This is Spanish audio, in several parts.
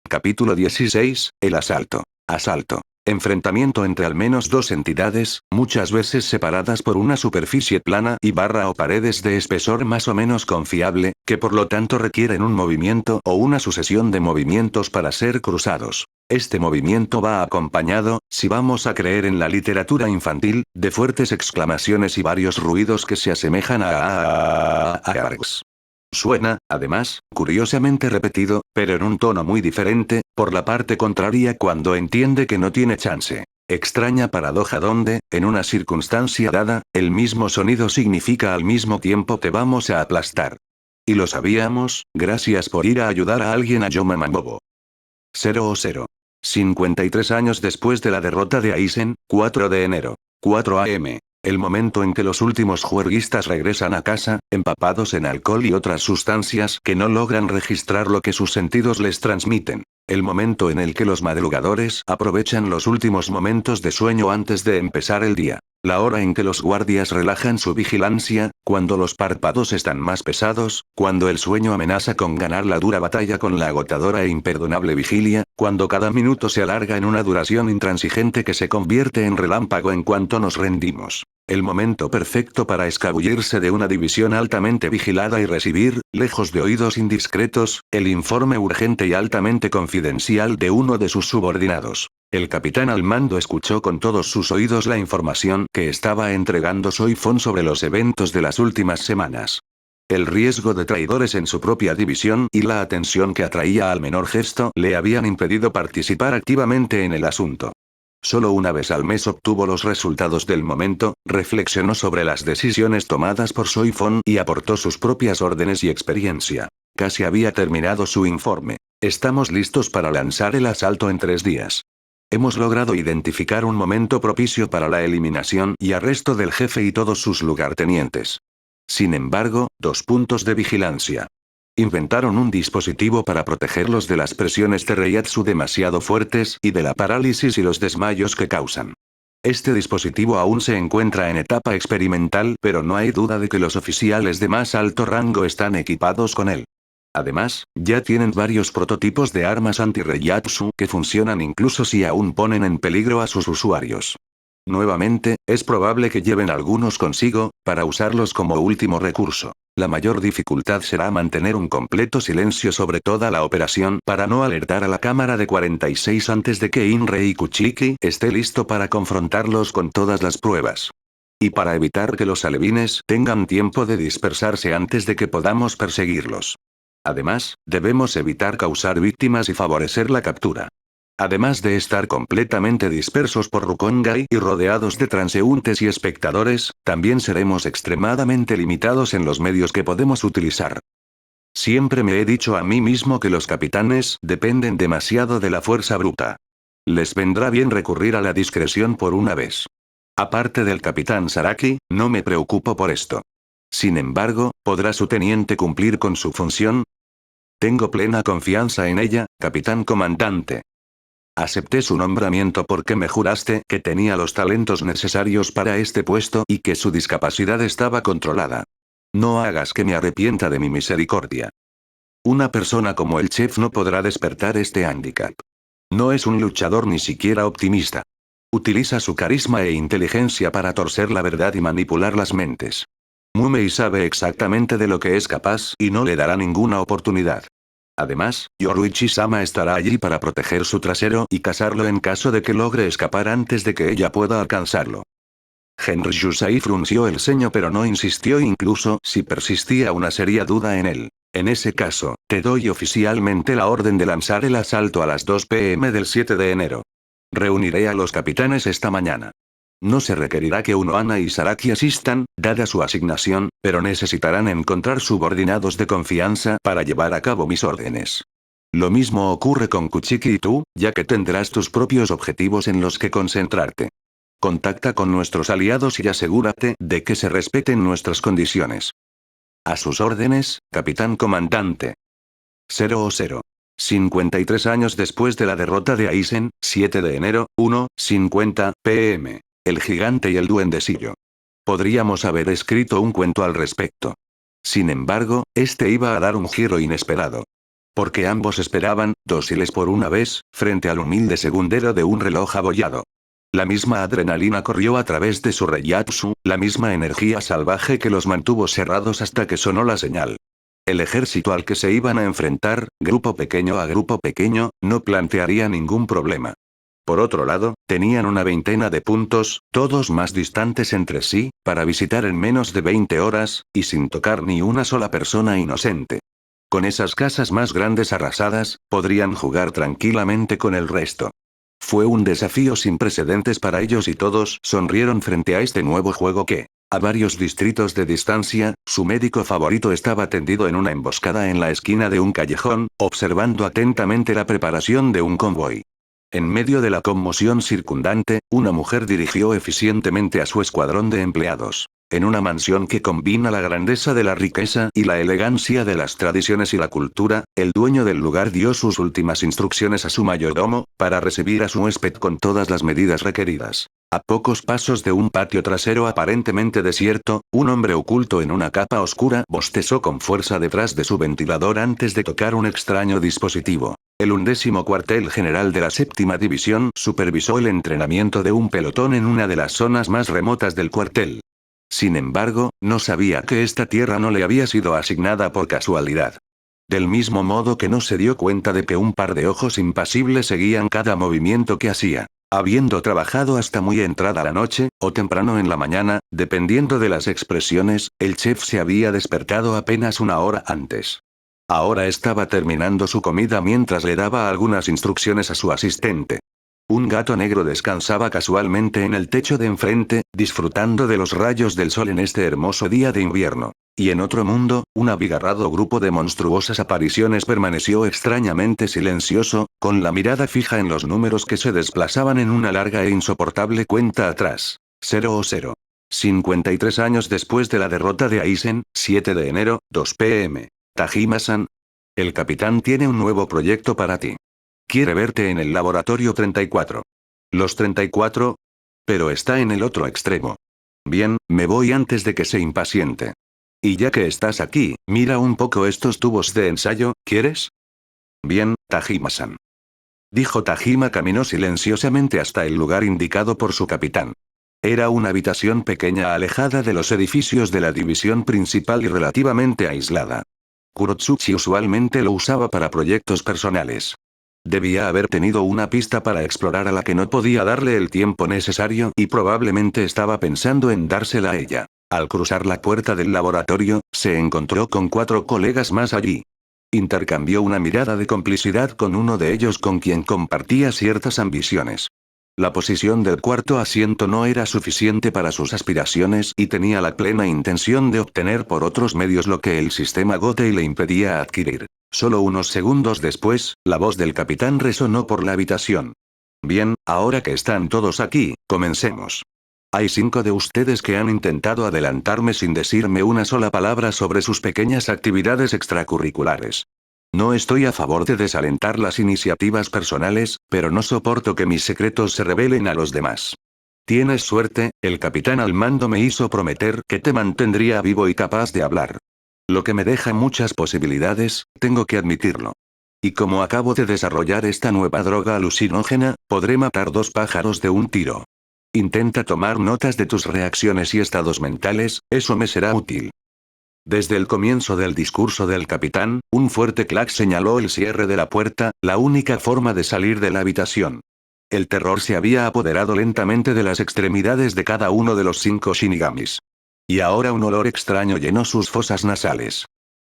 Capítulo 16, el asalto. Asalto. Enfrentamiento entre al menos dos entidades, muchas veces separadas por una superficie plana y barra o paredes de espesor más o menos confiable, que por lo tanto requieren un movimiento o una sucesión de movimientos para ser cruzados. Este movimiento va acompañado, si vamos a creer en la literatura infantil, de fuertes exclamaciones y varios ruidos que se asemejan a args. Suena, además, curiosamente repetido, pero en un tono muy diferente, por la parte contraria cuando entiende que no tiene chance. Extraña paradoja donde, en una circunstancia dada, el mismo sonido significa al mismo tiempo te vamos a aplastar. Y lo sabíamos, gracias por ir a ayudar a alguien a Yomamanbobo. 00. 53 años después de la derrota de Aizen, 4 de enero. 4 am. El momento en que los últimos juerguistas regresan a casa, empapados en alcohol y otras sustancias que no logran registrar lo que sus sentidos les transmiten. El momento en el que los madrugadores aprovechan los últimos momentos de sueño antes de empezar el día. La hora en que los guardias relajan su vigilancia, cuando los párpados están más pesados, cuando el sueño amenaza con ganar la dura batalla con la agotadora e imperdonable vigilia, cuando cada minuto se alarga en una duración intransigente que se convierte en relámpago en cuanto nos rendimos. El momento perfecto para escabullirse de una división altamente vigilada y recibir, lejos de oídos indiscretos, el informe urgente y altamente confidencial de uno de sus subordinados. El capitán al mando escuchó con todos sus oídos la información que estaba entregando Soifon sobre los eventos de las últimas semanas. El riesgo de traidores en su propia división y la atención que atraía al menor gesto le habían impedido participar activamente en el asunto. Solo una vez al mes obtuvo los resultados del momento, reflexionó sobre las decisiones tomadas por Soifon y aportó sus propias órdenes y experiencia. Casi había terminado su informe. Estamos listos para lanzar el asalto en 3 días. Hemos logrado identificar un momento propicio para la eliminación y arresto del jefe y todos sus lugartenientes. Sin embargo, 2 puntos de vigilancia. Inventaron un dispositivo para protegerlos de las presiones de Reiatsu demasiado fuertes y de la parálisis y los desmayos que causan. Este dispositivo aún se encuentra en etapa experimental, pero no hay duda de que los oficiales de más alto rango están equipados con él. Además, ya tienen varios prototipos de armas anti-Reiatsu que funcionan incluso si aún ponen en peligro a sus usuarios. Nuevamente, es probable que lleven algunos consigo, para usarlos como último recurso. La mayor dificultad será mantener un completo silencio sobre toda la operación para no alertar a la cámara de 46 antes de que Inrei Kuchiki esté listo para confrontarlos con todas las pruebas. Y para evitar que los alevines tengan tiempo de dispersarse antes de que podamos perseguirlos. Además, debemos evitar causar víctimas y favorecer la captura. Además de estar completamente dispersos por Rukongai y rodeados de transeúntes y espectadores, también seremos extremadamente limitados en los medios que podemos utilizar. Siempre me he dicho a mí mismo que los capitanes dependen demasiado de la fuerza bruta. Les vendrá bien recurrir a la discreción por una vez. Aparte del capitán Saraki, no me preocupo por esto. Sin embargo, ¿podrá su teniente cumplir con su función? Tengo plena confianza en ella, capitán comandante. Acepté su nombramiento porque me juraste que tenía los talentos necesarios para este puesto y que su discapacidad estaba controlada. No hagas que me arrepienta de mi misericordia. Una persona como el chef no podrá despertar este hándicap. No es un luchador ni siquiera optimista. Utiliza su carisma e inteligencia para torcer la verdad y manipular las mentes. Mumei sabe exactamente de lo que es capaz y no le dará ninguna oportunidad. Además, Yoruichi-sama estará allí para proteger su trasero y cazarlo en caso de que logre escapar antes de que ella pueda alcanzarlo. Henry Yusai frunció el ceño pero no insistió incluso si persistía una seria duda en él. En ese caso, te doy oficialmente la orden de lanzar el asalto a las 2 p.m. del 7 de enero. Reuniré a los capitanes esta mañana. No se requerirá que Unohana y Saraki asistan, dada su asignación, pero necesitarán encontrar subordinados de confianza para llevar a cabo mis órdenes. Lo mismo ocurre con Kuchiki y tú, ya que tendrás tus propios objetivos en los que concentrarte. Contacta con nuestros aliados y asegúrate de que se respeten nuestras condiciones. A sus órdenes, capitán comandante. 00. 53 años después de la derrota de Aizen, 7 de enero, 1:50 p.m. El gigante y el duendecillo. Podríamos haber escrito un cuento al respecto. Sin embargo, este iba a dar un giro inesperado. Porque ambos esperaban, dóciles por una vez, frente al humilde segundero de un reloj abollado. La misma adrenalina corrió a través de su Reiatsu, la misma energía salvaje que los mantuvo cerrados hasta que sonó la señal. El ejército al que se iban a enfrentar, grupo pequeño a grupo pequeño, no plantearía ningún problema. Por otro lado, tenían una veintena de puntos, todos más distantes entre sí, para visitar en menos de 20 horas, y sin tocar ni una sola persona inocente. Con esas casas más grandes arrasadas, podrían jugar tranquilamente con el resto. Fue un desafío sin precedentes para ellos y todos sonrieron frente a este nuevo juego que, a varios distritos de distancia, su médico favorito estaba tendido en una emboscada en la esquina de un callejón, observando atentamente la preparación de un convoy. En medio de la conmoción circundante, una mujer dirigió eficientemente a su escuadrón de empleados. En una mansión que combina la grandeza de la riqueza y la elegancia de las tradiciones y la cultura, el dueño del lugar dio sus últimas instrucciones a su mayordomo, para recibir a su huésped con todas las medidas requeridas. A pocos pasos de un patio trasero aparentemente desierto, un hombre oculto en una capa oscura bostezó con fuerza detrás de su ventilador antes de tocar un extraño dispositivo. El 11º cuartel general de la 7ª división supervisó el entrenamiento de un pelotón en una de las zonas más remotas del cuartel. Sin embargo, no sabía que esta tierra no le había sido asignada por casualidad. Del mismo modo que no se dio cuenta de que un par de ojos impasibles seguían cada movimiento que hacía. Habiendo trabajado hasta muy entrada la noche, o temprano en la mañana, dependiendo de las expresiones, el chef se había despertado apenas una hora antes. Ahora estaba terminando su comida mientras le daba algunas instrucciones a su asistente. Un gato negro descansaba casualmente en el techo de enfrente, disfrutando de los rayos del sol en este hermoso día de invierno. Y en otro mundo, un abigarrado grupo de monstruosas apariciones permaneció extrañamente silencioso, con la mirada fija en los números que se desplazaban en una larga e insoportable cuenta atrás. 00. 53 años después de la derrota de Aizen, 7 de enero, 2 p.m. Tajima-san. El capitán tiene un nuevo proyecto para ti. Quiere verte en el laboratorio 34. ¿Los 34? Pero está en el otro extremo. Bien, me voy antes de que se impaciente. Y ya que estás aquí, mira un poco estos tubos de ensayo, ¿quieres? Bien, Tajima-san. Dijo Tajima. Caminó silenciosamente hasta el lugar indicado por su capitán. Era una habitación pequeña alejada de los edificios de la división principal y relativamente aislada. Kurotsuchi usualmente lo usaba para proyectos personales. Debía haber tenido una pista para explorar a la que no podía darle el tiempo necesario y probablemente estaba pensando en dársela a ella. Al cruzar la puerta del laboratorio, se encontró con 4 colegas más allí. Intercambió una mirada de complicidad con uno de ellos con quien compartía ciertas ambiciones. La posición del cuarto asiento no era suficiente para sus aspiraciones y tenía la plena intención de obtener por otros medios lo que el sistema Gotei le impedía adquirir. Solo unos segundos después, la voz del capitán resonó por la habitación. Bien, ahora que están todos aquí, comencemos. Hay 5 de ustedes que han intentado adelantarme sin decirme una sola palabra sobre sus pequeñas actividades extracurriculares. No estoy a favor de desalentar las iniciativas personales, pero no soporto que mis secretos se revelen a los demás. Tienes suerte, el capitán al mando me hizo prometer que te mantendría vivo y capaz de hablar. Lo que me deja muchas posibilidades, tengo que admitirlo. Y como acabo de desarrollar esta nueva droga alucinógena, podré matar 2 pájaros de un tiro. Intenta tomar notas de tus reacciones y estados mentales, eso me será útil. Desde el comienzo del discurso del capitán, un fuerte clac señaló el cierre de la puerta, la única forma de salir de la habitación. El terror se había apoderado lentamente de las extremidades de cada uno de los 5 shinigamis. Y ahora un olor extraño llenó sus fosas nasales.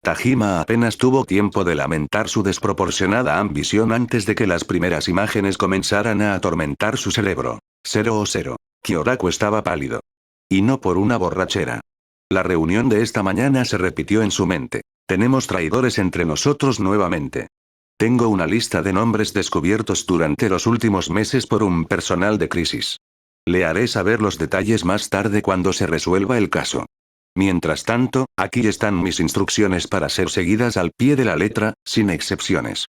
Tajima apenas tuvo tiempo de lamentar su desproporcionada ambición antes de que las primeras imágenes comenzaran a atormentar su cerebro. 00. Kyoraku estaba pálido. Y no por una borrachera. La reunión de esta mañana se repitió en su mente. Tenemos traidores entre nosotros nuevamente. Tengo una lista de nombres descubiertos durante los últimos meses por un personal de crisis. Le haré saber los detalles más tarde cuando se resuelva el caso. Mientras tanto, aquí están mis instrucciones para ser seguidas al pie de la letra, sin excepciones.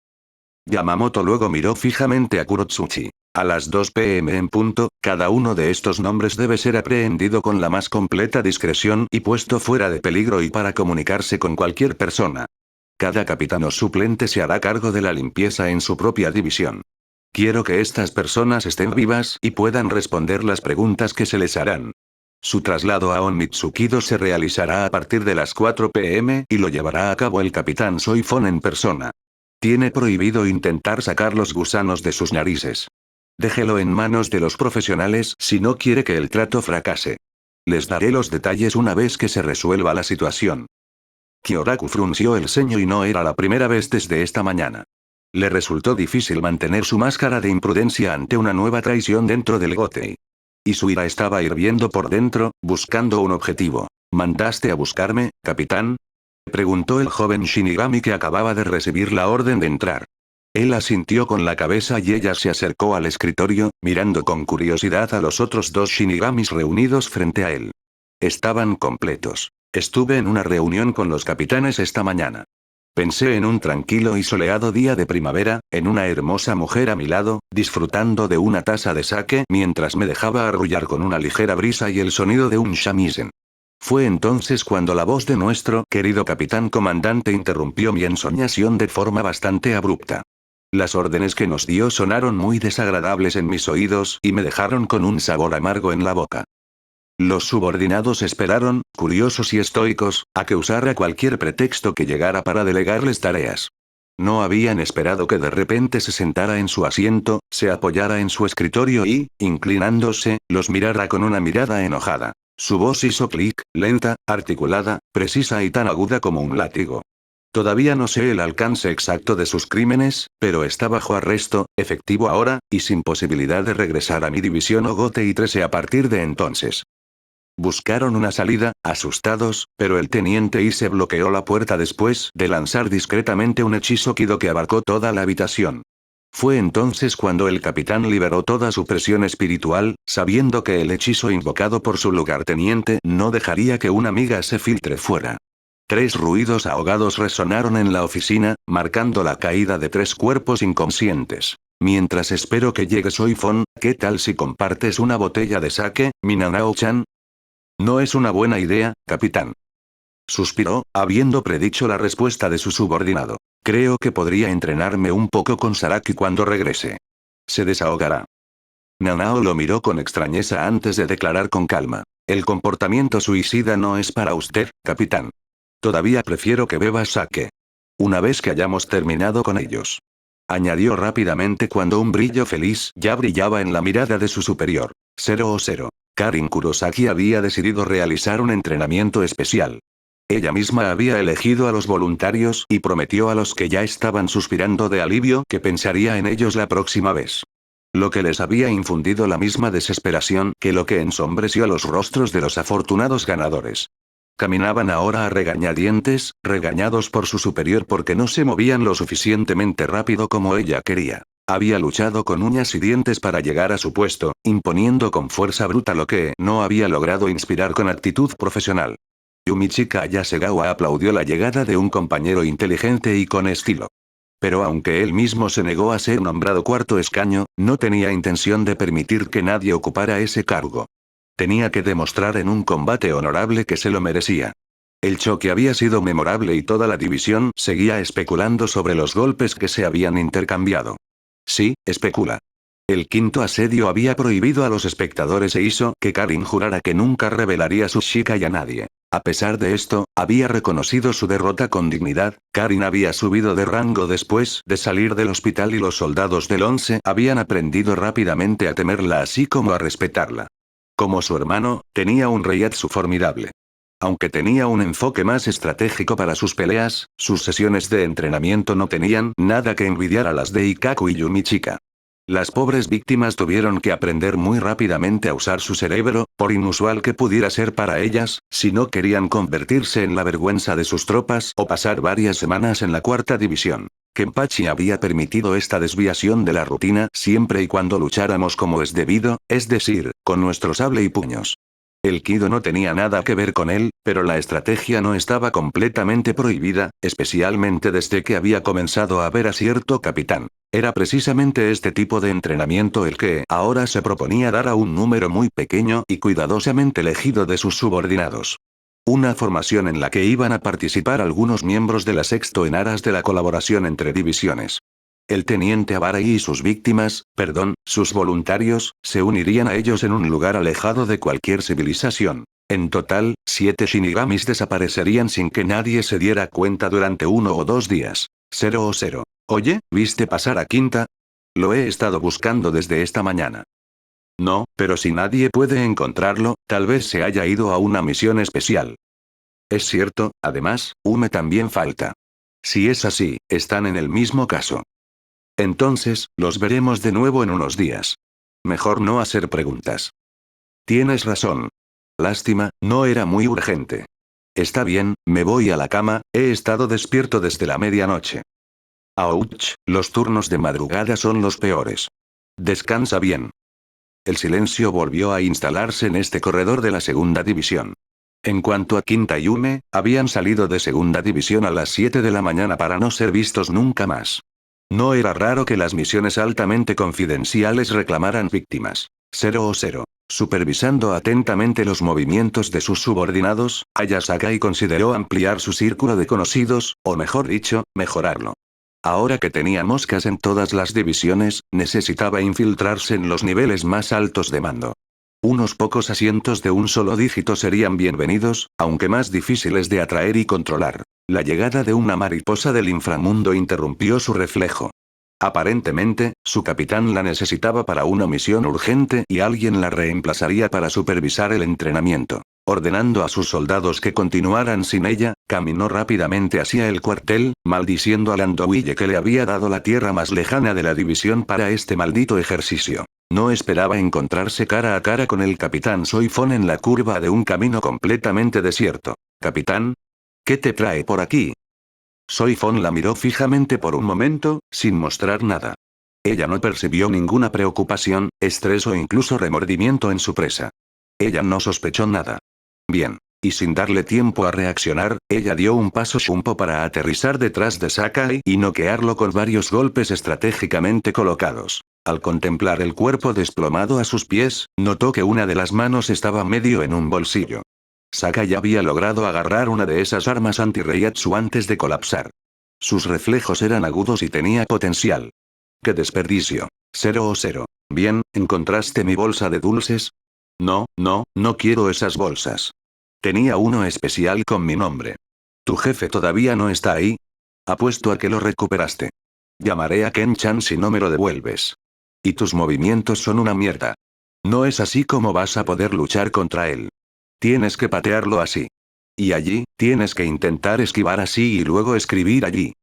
Yamamoto luego miró fijamente a Kurotsuchi. A las 2 p.m. en punto, cada uno de estos nombres debe ser aprehendido con la más completa discreción y puesto fuera de peligro y para comunicarse con cualquier persona. Cada capitán o suplente se hará cargo de la limpieza en su propia división. Quiero que estas personas estén vivas y puedan responder las preguntas que se les harán. Su traslado a Onmitsukido se realizará a partir de las 4 p.m. y lo llevará a cabo el capitán Soifon en persona. Tiene prohibido intentar sacar los gusanos de sus narices. Déjelo en manos de los profesionales si no quiere que el trato fracase. Les daré los detalles una vez que se resuelva la situación. Kyoraku frunció el ceño y no era la primera vez desde esta mañana. Le resultó difícil mantener su máscara de imprudencia ante una nueva traición dentro del Gotei. Y su ira estaba hirviendo por dentro, buscando un objetivo. ¿Mandaste a buscarme, capitán? Preguntó el joven Shinigami que acababa de recibir la orden de entrar. Él asintió con la cabeza y ella se acercó al escritorio, mirando con curiosidad a los otros dos Shinigamis reunidos frente a él. Estaban completos. Estuve en una reunión con los capitanes esta mañana. Pensé en un tranquilo y soleado día de primavera, en una hermosa mujer a mi lado, disfrutando de una taza de sake mientras me dejaba arrullar con una ligera brisa y el sonido de un shamisen. Fue entonces cuando la voz de nuestro querido capitán comandante interrumpió mi ensoñación de forma bastante abrupta. Las órdenes que nos dio sonaron muy desagradables en mis oídos y me dejaron con un sabor amargo en la boca. Los subordinados esperaron, curiosos y estoicos, a que usara cualquier pretexto que llegara para delegarles tareas. No habían esperado que de repente se sentara en su asiento, se apoyara en su escritorio y, inclinándose, los mirara con una mirada enojada. Su voz hizo clic, lenta, articulada, precisa y tan aguda como un látigo. Todavía no sé el alcance exacto de sus crímenes, pero está bajo arresto, efectivo ahora, y sin posibilidad de regresar a mi división o Gotei 13 a partir de entonces. Buscaron una salida, asustados, pero el teniente Ise bloqueó la puerta después de lanzar discretamente un hechizo Kido que abarcó toda la habitación. Fue entonces cuando el capitán liberó toda su presión espiritual, sabiendo que el hechizo invocado por su lugarteniente no dejaría que una miga se filtre fuera. 3 ruidos ahogados resonaron en la oficina, marcando la caída de 3 cuerpos inconscientes. Mientras espero que llegue Soifon, ¿qué tal si compartes una botella de sake, Minanao-chan? No es una buena idea, capitán. Suspiró, habiendo predicho la respuesta de su subordinado. Creo que podría entrenarme un poco con Saraki cuando regrese. Se desahogará. Nanao lo miró con extrañeza antes de declarar con calma. El comportamiento suicida no es para usted, capitán. Todavía prefiero que beba sake. Una vez que hayamos terminado con ellos. Añadió rápidamente cuando un brillo feliz ya brillaba en la mirada de su superior. 0-0. Karin Kurosaki había decidido realizar un entrenamiento especial. Ella misma había elegido a los voluntarios y prometió a los que ya estaban suspirando de alivio que pensaría en ellos la próxima vez. Lo que les había infundido la misma desesperación que lo que ensombreció los rostros de los afortunados ganadores. Caminaban ahora a regañadientes, regañados por su superior porque no se movían lo suficientemente rápido como ella quería. Había luchado con uñas y dientes para llegar a su puesto, imponiendo con fuerza bruta lo que no había logrado inspirar con actitud profesional. Yumichika Yasegawa aplaudió la llegada de un compañero inteligente y con estilo. Pero aunque él mismo se negó a ser nombrado cuarto escaño, no tenía intención de permitir que nadie ocupara ese cargo. Tenía que demostrar en un combate honorable que se lo merecía. El choque había sido memorable y toda la división seguía especulando sobre los golpes que se habían intercambiado. Sí, especula. El quinto asedio había prohibido a los espectadores e hizo que Karin jurara que nunca revelaría su Shikai a nadie. A pesar de esto, había reconocido su derrota con dignidad. Karin había subido de rango después de salir del hospital y los soldados del 11 habían aprendido rápidamente a temerla así como a respetarla. Como su hermano, tenía un Reiatsu formidable. Aunque tenía un enfoque más estratégico para sus peleas, sus sesiones de entrenamiento no tenían nada que envidiar a las de Ikaku y Yumichika. Las pobres víctimas tuvieron que aprender muy rápidamente a usar su cerebro, por inusual que pudiera ser para ellas, si no querían convertirse en la vergüenza de sus tropas o pasar varias semanas en la cuarta división. Kenpachi había permitido esta desviación de la rutina siempre y cuando lucháramos como es debido, es decir, con nuestro sable y puños. El Kido no tenía nada que ver con él, pero la estrategia no estaba completamente prohibida, especialmente desde que había comenzado a ver a cierto capitán. Era precisamente este tipo de entrenamiento el que ahora se proponía dar a un número muy pequeño y cuidadosamente elegido de sus subordinados. Una formación en la que iban a participar algunos miembros de la Sexto en aras de la colaboración entre divisiones. El teniente Abarai y sus víctimas, sus voluntarios, se unirían a ellos en un lugar alejado de cualquier civilización. En total, 7 Shinigamis desaparecerían sin que nadie se diera cuenta durante 1 o 2 días. 0. Oye, ¿viste pasar a Quinta? Lo he estado buscando desde esta mañana. No, pero si nadie puede encontrarlo, tal vez se haya ido a una misión especial. Es cierto, además, Ume también falta. Si es así, están en el mismo caso. Entonces, los veremos de nuevo en unos días. Mejor no hacer preguntas. Tienes razón. Lástima, no era muy urgente. Está bien, me voy a la cama, he estado despierto desde la medianoche. Ouch, los turnos de madrugada son los peores. Descansa bien. El silencio volvió a instalarse en este corredor de la segunda división. En cuanto a Quinta y Ume, habían salido de segunda división a las 7 de la mañana para no ser vistos nunca más. No era raro que las misiones altamente confidenciales reclamaran víctimas. 0. Supervisando atentamente los movimientos de sus subordinados, Aya Sakai consideró ampliar su círculo de conocidos, o mejor dicho, mejorarlo. Ahora que tenía moscas en todas las divisiones, necesitaba infiltrarse en los niveles más altos de mando. Unos pocos asientos de un solo dígito serían bienvenidos, aunque más difíciles de atraer y controlar. La llegada de una mariposa del inframundo interrumpió su reflejo. Aparentemente, su capitán la necesitaba para una misión urgente y alguien la reemplazaría para supervisar el entrenamiento. Ordenando a sus soldados que continuaran sin ella, caminó rápidamente hacia el cuartel, maldiciendo al andouille que le había dado la tierra más lejana de la división para este maldito ejercicio. No esperaba encontrarse cara a cara con el capitán Soifon en la curva de un camino completamente desierto. «Capitán, ¿qué te trae por aquí?» Soifon la miró fijamente por un momento, sin mostrar nada. Ella no percibió ninguna preocupación, estrés o incluso remordimiento en su presa. Ella no sospechó nada. Bien. Y sin darle tiempo a reaccionar, ella dio un paso shumpo para aterrizar detrás de Sakai y noquearlo con varios golpes estratégicamente colocados. Al contemplar el cuerpo desplomado a sus pies, notó que una de las manos estaba medio en un bolsillo. Sakai había logrado agarrar una de esas armas anti-Reiatsu antes de colapsar. Sus reflejos eran agudos y tenía potencial. ¡Qué desperdicio! 0. Bien, ¿encontraste mi bolsa de dulces? No quiero esas bolsas. Tenía uno especial con mi nombre. ¿Tu jefe todavía no está ahí? Apuesto a que lo recuperaste. Llamaré a Ken-chan si no me lo devuelves. Y tus movimientos son una mierda. No es así como vas a poder luchar contra él. Tienes que patearlo así. Y allí, tienes que intentar esquivar así y luego escribir allí.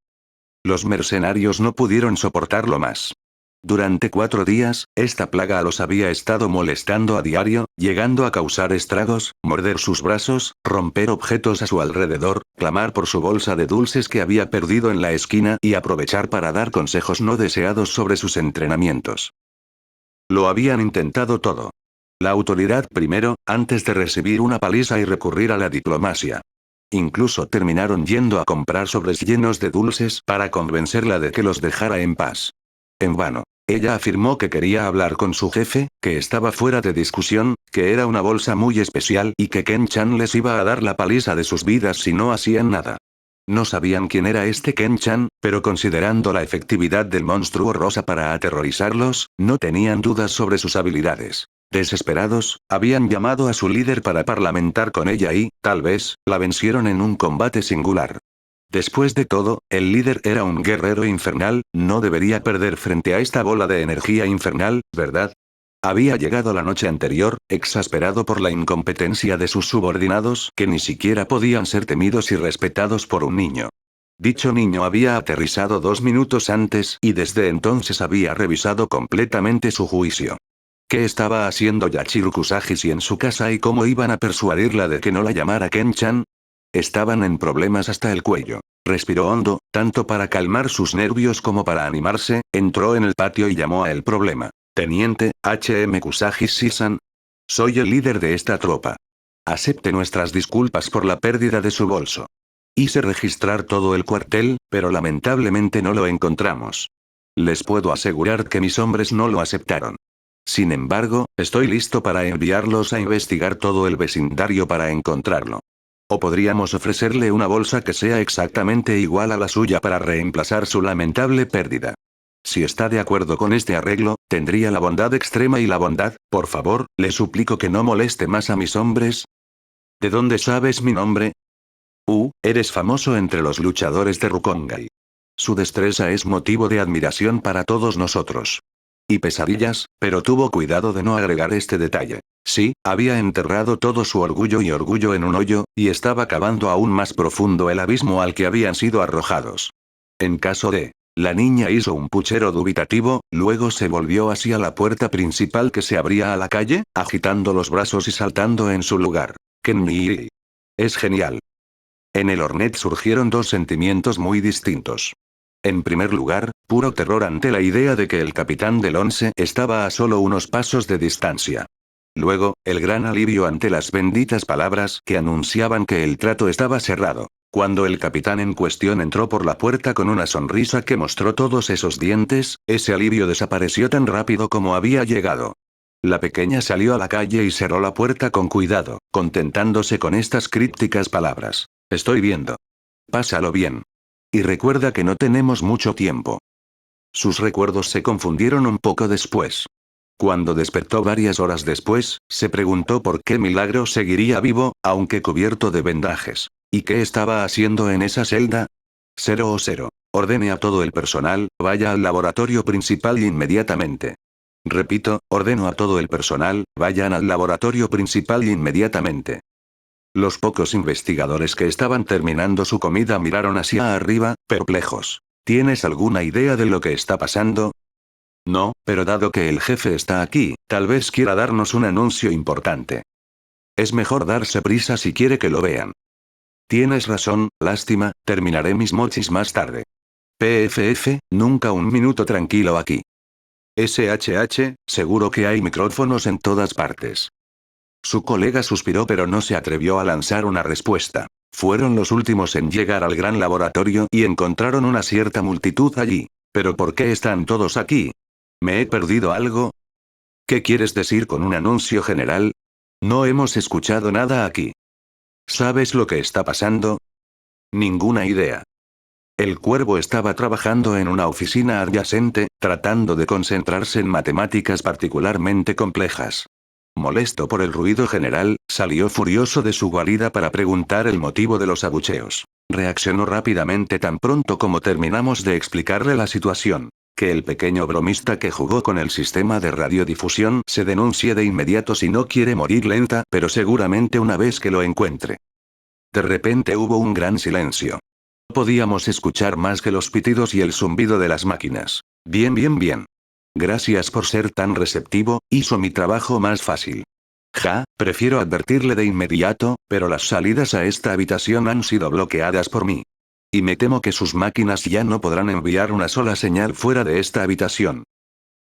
Los mercenarios no pudieron soportarlo más. Durante 4 días, esta plaga los había estado molestando a diario, llegando a causar estragos, morder sus brazos, romper objetos a su alrededor, clamar por su bolsa de dulces que había perdido en la esquina y aprovechar para dar consejos no deseados sobre sus entrenamientos. Lo habían intentado todo. La autoridad primero, antes de recibir una paliza y recurrir a la diplomacia. Incluso terminaron yendo a comprar sobres llenos de dulces para convencerla de que los dejara en paz. En vano. Ella afirmó que quería hablar con su jefe, que estaba fuera de discusión, que era una bolsa muy especial y que Ken-chan les iba a dar la paliza de sus vidas si no hacían nada. No sabían quién era este Ken-chan, pero considerando la efectividad del monstruo rosa para aterrorizarlos, no tenían dudas sobre sus habilidades. Desesperados, habían llamado a su líder para parlamentar con ella y, tal vez, la vencieron en un combate singular. Después de todo, el líder era un guerrero infernal, no debería perder frente a esta bola de energía infernal, ¿verdad? Había llegado la noche anterior, exasperado por la incompetencia de sus subordinados que ni siquiera podían ser temidos y respetados por un niño. Dicho niño había aterrizado 2 minutos antes y desde entonces había revisado completamente su juicio. ¿Qué estaba haciendo Yachiru Kusagisi en su casa y cómo iban a persuadirla de que no la llamara Ken-chan? Estaban en problemas hasta el cuello. Respiró hondo, tanto para calmar sus nervios como para animarse, entró en el patio y llamó a el problema. Teniente, H.M. Kusagisi-san. Soy el líder de esta tropa. Acepte nuestras disculpas por la pérdida de su bolso. Hice registrar todo el cuartel, pero lamentablemente no lo encontramos. Les puedo asegurar que mis hombres no lo aceptaron. Sin embargo, estoy listo para enviarlos a investigar todo el vecindario para encontrarlo. O podríamos ofrecerle una bolsa que sea exactamente igual a la suya para reemplazar su lamentable pérdida. Si está de acuerdo con este arreglo, tendría la bondad extrema y la bondad, por favor, le suplico que no moleste más a mis hombres. ¿De dónde sabes mi nombre? Eres famoso entre los luchadores de Rukongai. Su destreza es motivo de admiración para todos nosotros. Y pesadillas, pero tuvo cuidado de no agregar este detalle. Sí, había enterrado todo su orgullo y orgullo en un hoyo, y estaba cavando aún más profundo el abismo al que habían sido arrojados. En caso de... La niña hizo un puchero dubitativo, luego se volvió hacia la puerta principal que se abría a la calle, agitando los brazos y saltando en su lugar. Kenny. Es genial. En el Hornet surgieron dos sentimientos muy distintos. En primer lugar, puro terror ante la idea de que el capitán del 11 estaba a solo unos pasos de distancia. Luego, el gran alivio ante las benditas palabras que anunciaban que el trato estaba cerrado. Cuando el capitán en cuestión entró por la puerta con una sonrisa que mostró todos esos dientes, ese alivio desapareció tan rápido como había llegado. La pequeña salió a la calle y cerró la puerta con cuidado, contentándose con estas crípticas palabras. Estoy viendo. Pásalo bien. Y recuerda que no tenemos mucho tiempo. Sus recuerdos se confundieron un poco después. Cuando despertó varias horas después, se preguntó por qué Milagro seguiría vivo, aunque cubierto de vendajes. ¿Y qué estaba haciendo en esa celda? 0. Ordene a todo el personal, vaya al laboratorio principal inmediatamente. Repito, ordeno a todo el personal, vayan al laboratorio principal inmediatamente. Los pocos investigadores que estaban terminando su comida miraron hacia arriba, perplejos. ¿Tienes alguna idea de lo que está pasando? No, pero dado que el jefe está aquí, tal vez quiera darnos un anuncio importante. Es mejor darse prisa si quiere que lo vean. Tienes razón, lástima, terminaré mis mochis más tarde. PFF, nunca un minuto tranquilo aquí. SHH, seguro que hay micrófonos en todas partes. Su colega suspiró pero no se atrevió a lanzar una respuesta. Fueron los últimos en llegar al gran laboratorio y encontraron una cierta multitud allí. ¿Pero por qué están todos aquí? ¿Me he perdido algo? ¿Qué quieres decir con un anuncio general? No hemos escuchado nada aquí. ¿Sabes lo que está pasando? Ninguna idea. El cuervo estaba trabajando en una oficina adyacente, tratando de concentrarse en matemáticas particularmente complejas. Molesto por el ruido general, salió furioso de su guarida para preguntar el motivo de los abucheos. Reaccionó rápidamente tan pronto como terminamos de explicarle la situación. Que el pequeño bromista que jugó con el sistema de radiodifusión se denuncie de inmediato si no quiere morir lenta, pero seguramente una vez que lo encuentre. De repente hubo un gran silencio. No podíamos escuchar más que los pitidos y el zumbido de las máquinas. Bien. Gracias por ser tan receptivo, hizo mi trabajo más fácil. Prefiero advertirle de inmediato, pero las salidas a esta habitación han sido bloqueadas por mí. Y me temo que sus máquinas ya no podrán enviar una sola señal fuera de esta habitación.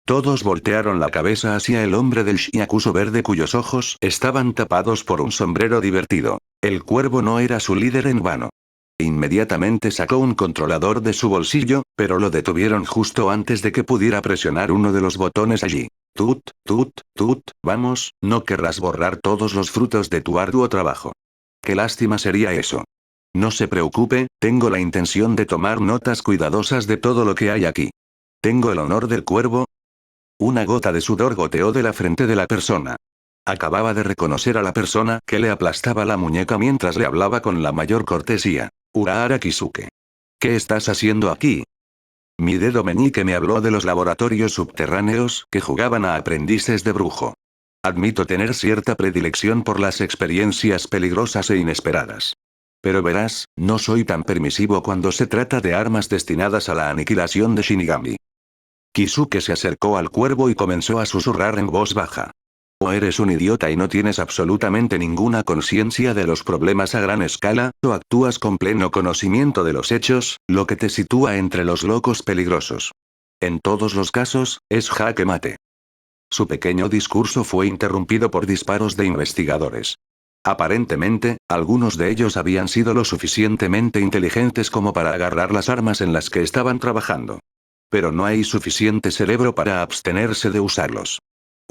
Todos voltearon la cabeza hacia el hombre del Shiakuso verde cuyos ojos estaban tapados por un sombrero divertido. El cuervo no era su líder en vano. Inmediatamente sacó un controlador de su bolsillo, pero lo detuvieron justo antes de que pudiera presionar uno de los botones allí. Tut, vamos, no querrás borrar todos los frutos de tu arduo trabajo. Qué lástima sería eso. No se preocupe, tengo la intención de tomar notas cuidadosas de todo lo que hay aquí. ¿Tengo el honor del cuervo? Una gota de sudor goteó de la frente de la persona. Acababa de reconocer a la persona que le aplastaba la muñeca mientras le hablaba con la mayor cortesía. Urahara Kisuke. ¿Qué estás haciendo aquí? Mi dedo meñique me habló de los laboratorios subterráneos que jugaban a aprendices de brujo. Admito tener cierta predilección por las experiencias peligrosas e inesperadas. Pero verás, no soy tan permisivo cuando se trata de armas destinadas a la aniquilación de Shinigami. Kisuke se acercó al cuervo y comenzó a susurrar en voz baja. O eres un idiota y no tienes absolutamente ninguna conciencia de los problemas a gran escala, o actúas con pleno conocimiento de los hechos, lo que te sitúa entre los locos peligrosos. En todos los casos, es jaque mate. Su pequeño discurso fue interrumpido por disparos de investigadores. Aparentemente, algunos de ellos habían sido lo suficientemente inteligentes como para agarrar las armas en las que estaban trabajando. Pero no hay suficiente cerebro para abstenerse de usarlos.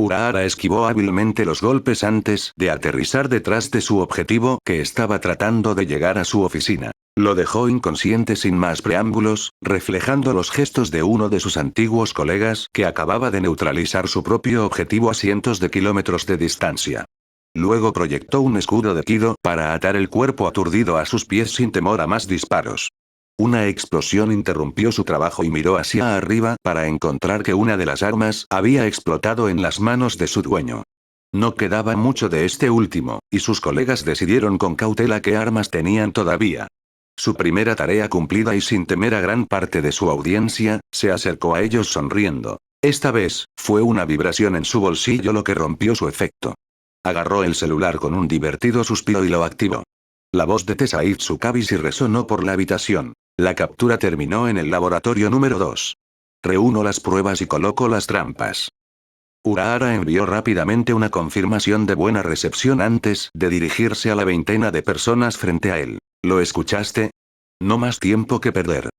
Urahara esquivó hábilmente los golpes antes de aterrizar detrás de su objetivo, que estaba tratando de llegar a su oficina. Lo dejó inconsciente sin más preámbulos, reflejando los gestos de uno de sus antiguos colegas que acababa de neutralizar su propio objetivo a cientos de kilómetros de distancia. Luego proyectó un escudo de Kido para atar el cuerpo aturdido a sus pies sin temor a más disparos. Una explosión interrumpió su trabajo y miró hacia arriba para encontrar que una de las armas había explotado en las manos de su dueño. No quedaba mucho de este último, y sus colegas decidieron con cautela qué armas tenían todavía. Su primera tarea cumplida y sin temer a gran parte de su audiencia, se acercó a ellos sonriendo. Esta vez, fue una vibración en su bolsillo lo que rompió su efecto. Agarró el celular con un divertido suspiro y lo activó. La voz de Tesaid Tsukabisi resonó por la habitación. La captura terminó en el laboratorio número 2. Reúno las pruebas y coloco las trampas. Urahara envió rápidamente una confirmación de buena recepción antes de dirigirse a la veintena de personas frente a él. ¿Lo escuchaste? No más tiempo que perder.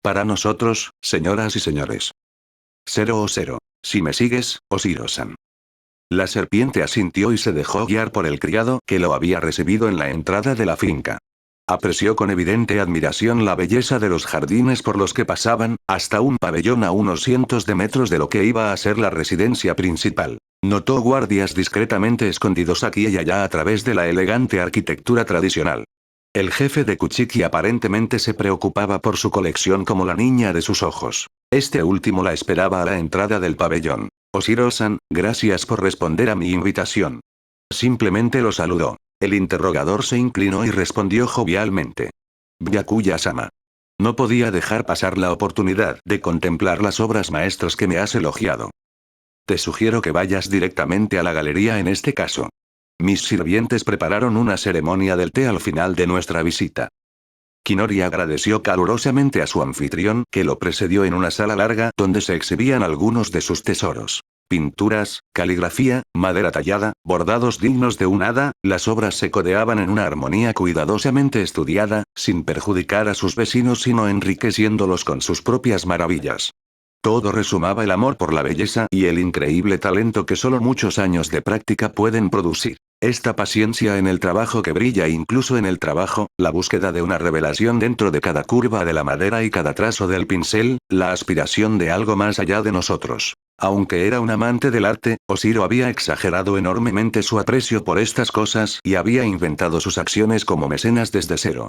Para nosotros, señoras y señores. 0-0. Si me sigues, Oshiro-san. La serpiente asintió y se dejó guiar por el criado que lo había recibido en la entrada de la finca. Apreció con evidente admiración la belleza de los jardines por los que pasaban, hasta un pabellón a unos cientos de metros de lo que iba a ser la residencia principal. Notó guardias discretamente escondidos aquí y allá a través de la elegante arquitectura tradicional. El jefe de Kuchiki aparentemente se preocupaba por su colección como la niña de sus ojos. Este último la esperaba a la entrada del pabellón. Oshiro-san, gracias por responder a mi invitación. Simplemente lo saludó. El interrogador se inclinó y respondió jovialmente. Byakuya-sama. No podía dejar pasar la oportunidad de contemplar las obras maestras que me has elogiado. Te sugiero que vayas directamente a la galería en este caso. Mis sirvientes prepararon una ceremonia del té al final de nuestra visita. Kinori agradeció calurosamente a su anfitrión que lo precedió en una sala larga donde se exhibían algunos de sus tesoros. Pinturas, caligrafía, madera tallada, bordados dignos de un hada, las obras se codeaban en una armonía cuidadosamente estudiada, sin perjudicar a sus vecinos sino enriqueciéndolos con sus propias maravillas. Todo resumaba el amor por la belleza y el increíble talento que solo muchos años de práctica pueden producir. Esta paciencia en el trabajo que brilla incluso en el trabajo, la búsqueda de una revelación dentro de cada curva de la madera y cada trazo del pincel, la aspiración de algo más allá de nosotros. Aunque era un amante del arte, Oshiro había exagerado enormemente su aprecio por estas cosas y había inventado sus acciones como mecenas desde cero.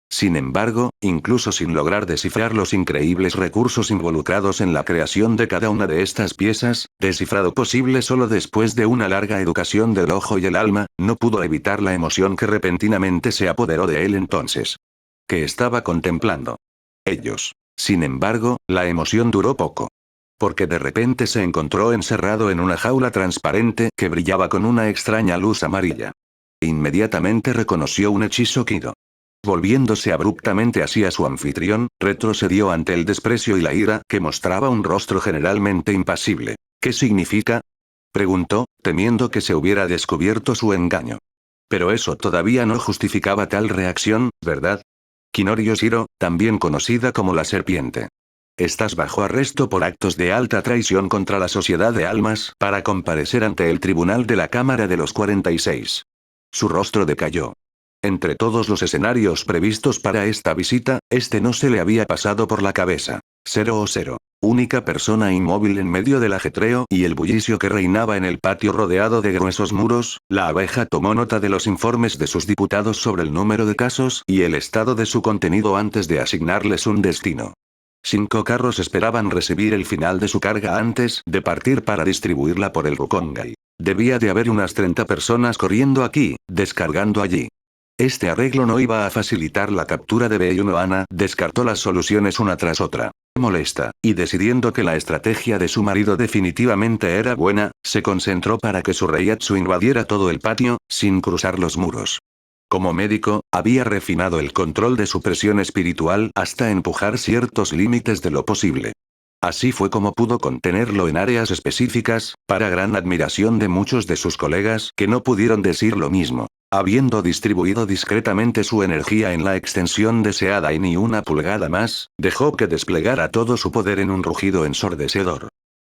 Sin embargo, incluso sin lograr descifrar los increíbles recursos involucrados en la creación de cada una de estas piezas, descifrado posible solo después de una larga educación del ojo y el alma, no pudo evitar la emoción que repentinamente se apoderó de él entonces. ¿Qué estaba contemplando? Ellos. Sin embargo, la emoción duró poco. Porque de repente se encontró encerrado en una jaula transparente que brillaba con una extraña luz amarilla. Inmediatamente reconoció un hechizo Kido. Volviéndose abruptamente hacia su anfitrión, retrocedió ante el desprecio y la ira que mostraba un rostro generalmente impasible. ¿Qué significa? Preguntó, temiendo que se hubiera descubierto su engaño. Pero eso todavía no justificaba tal reacción, ¿verdad? Kinori Oshiro, también conocida como la serpiente. Estás bajo arresto por actos de alta traición contra la Sociedad de Almas, para comparecer ante el tribunal de la Cámara de los 46. Su rostro decayó. Entre todos los escenarios previstos para esta visita, este no se le había pasado por la cabeza. 0-0. Única persona inmóvil en medio del ajetreo y el bullicio que reinaba en el patio rodeado de gruesos muros, la abeja tomó nota de los informes de sus diputados sobre el número de casos y el estado de su contenido antes de asignarles un destino. 5 carros esperaban recibir el final de su carga antes de partir para distribuirla por el Rukongai. Debía de haber unas 30 personas corriendo aquí, descargando allí. Este arreglo no iba a facilitar la captura de Beiuno. Ana descartó las soluciones una tras otra. Molesta, y decidiendo que la estrategia de su marido definitivamente era buena, se concentró para que su Reiatsu invadiera todo el patio, sin cruzar los muros. Como médico, había refinado el control de su presión espiritual hasta empujar ciertos límites de lo posible. Así fue como pudo contenerlo en áreas específicas, para gran admiración de muchos de sus colegas que no pudieron decir lo mismo. Habiendo distribuido discretamente su energía en la extensión deseada y ni una pulgada más, dejó que desplegara todo su poder en un rugido ensordecedor.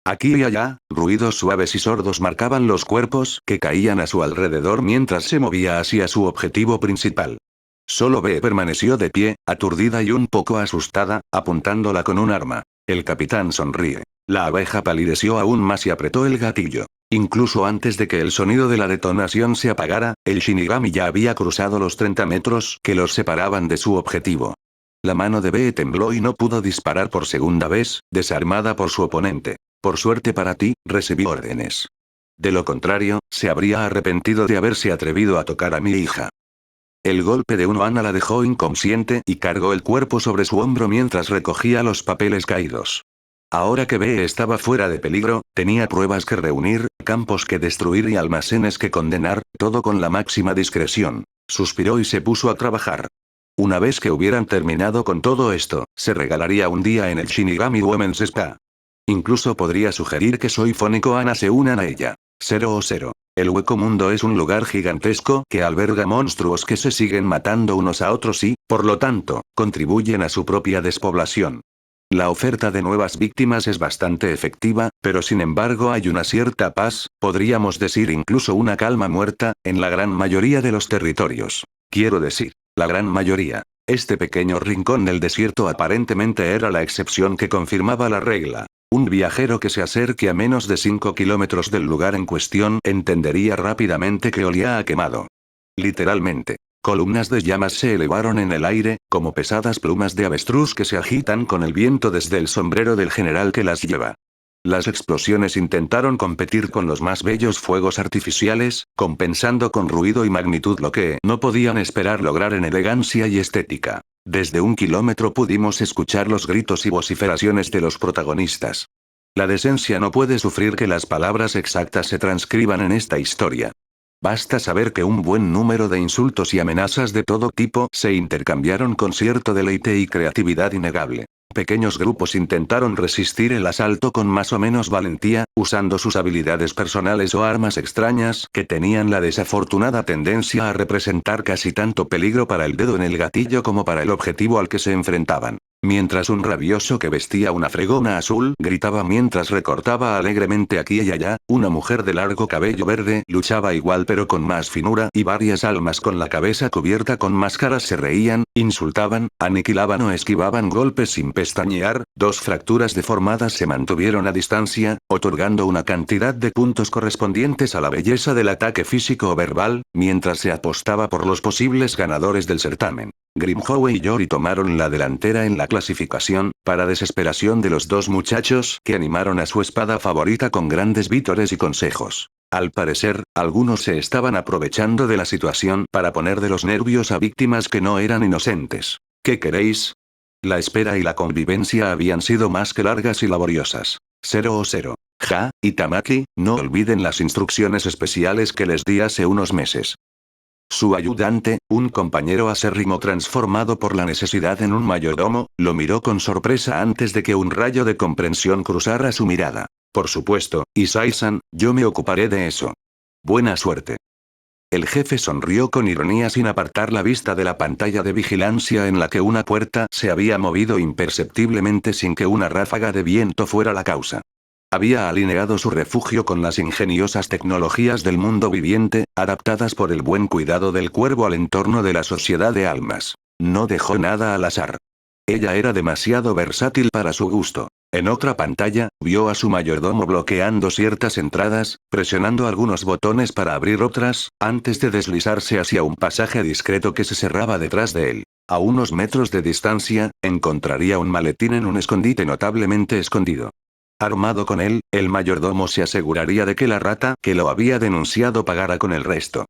Aquí y allá, ruidos suaves y sordos marcaban los cuerpos que caían a su alrededor mientras se movía hacia su objetivo principal. Solo B permaneció de pie, aturdida y un poco asustada, apuntándola con un arma. El capitán sonríe. La abeja palideció aún más y apretó el gatillo. Incluso antes de que el sonido de la detonación se apagara, el Shinigami ya había cruzado los 30 metros que los separaban de su objetivo. La mano de B tembló y no pudo disparar por segunda vez, desarmada por su oponente. Por suerte para ti, recibí órdenes. De lo contrario, se habría arrepentido de haberse atrevido a tocar a mi hija. El golpe de Unohana la dejó inconsciente y cargó el cuerpo sobre su hombro mientras recogía los papeles caídos. Ahora que B estaba fuera de peligro, tenía pruebas que reunir, campos que destruir y almacenes que condenar, todo con la máxima discreción. Suspiró y se puso a trabajar. Una vez que hubieran terminado con todo esto, se regalaría un día en el Shinigami Women's Spa. Incluso podría sugerir que Soy Fónico Ana se unan a ella. 0. El hueco mundo es un lugar gigantesco que alberga monstruos que se siguen matando unos a otros y, por lo tanto, contribuyen a su propia despoblación. La oferta de nuevas víctimas es bastante efectiva, pero sin embargo hay una cierta paz, podríamos decir incluso una calma muerta, en la gran mayoría de los territorios. Quiero decir, la gran mayoría. Este pequeño rincón del desierto aparentemente era la excepción que confirmaba la regla. Un viajero que se acerque a menos de 5 kilómetros del lugar en cuestión entendería rápidamente que olía a quemado. Literalmente. Columnas de llamas se elevaron en el aire, como pesadas plumas de avestruz que se agitan con el viento desde el sombrero del general que las lleva. Las explosiones intentaron competir con los más bellos fuegos artificiales, compensando con ruido y magnitud lo que no podían esperar lograr en elegancia y estética. Desde 1 kilómetro pudimos escuchar los gritos y vociferaciones de los protagonistas. La decencia no puede sufrir que las palabras exactas se transcriban en esta historia. Basta saber que un buen número de insultos y amenazas de todo tipo se intercambiaron con cierto deleite y creatividad innegable. Pequeños grupos intentaron resistir el asalto con más o menos valentía, usando sus habilidades personales o armas extrañas que tenían la desafortunada tendencia a representar casi tanto peligro para el dedo en el gatillo como para el objetivo al que se enfrentaban. Mientras un rabioso que vestía una fregona azul gritaba mientras recortaba alegremente aquí y allá, una mujer de largo cabello verde luchaba igual pero con más finura y varias almas con la cabeza cubierta con máscaras se reían, insultaban, aniquilaban o esquivaban golpes sin pestañear. 2 fracturas deformadas se mantuvieron a distancia, otorgando una cantidad de puntos correspondientes a la belleza del ataque físico o verbal, mientras se apostaba por los posibles ganadores del certamen. Grimhowe y Yori tomaron la delantera en la clasificación, para desesperación de los 2 muchachos que animaron a su espada favorita con grandes vítores y consejos. Al parecer, algunos se estaban aprovechando de la situación para poner de los nervios a víctimas que no eran inocentes. ¿Qué queréis? La espera y la convivencia habían sido más que largas y laboriosas. 0. Ja, y Tamaki, no olviden las instrucciones especiales que les di hace unos meses. Su ayudante, un compañero acérrimo transformado por la necesidad en un mayordomo, lo miró con sorpresa antes de que un rayo de comprensión cruzara su mirada. Por supuesto, Isai-san, yo me ocuparé de eso. Buena suerte. El jefe sonrió con ironía sin apartar la vista de la pantalla de vigilancia en la que una puerta se había movido imperceptiblemente sin que una ráfaga de viento fuera la causa. Había alineado su refugio con las ingeniosas tecnologías del mundo viviente, adaptadas por el buen cuidado del cuervo al entorno de la sociedad de almas. No dejó nada al azar. Ella era demasiado versátil para su gusto. En otra pantalla, vio a su mayordomo bloqueando ciertas entradas, presionando algunos botones para abrir otras, antes de deslizarse hacia un pasaje discreto que se cerraba detrás de él. A unos metros de distancia, encontraría un maletín en un escondite notablemente escondido. Armado con él, el mayordomo se aseguraría de que la rata que lo había denunciado pagara con el resto.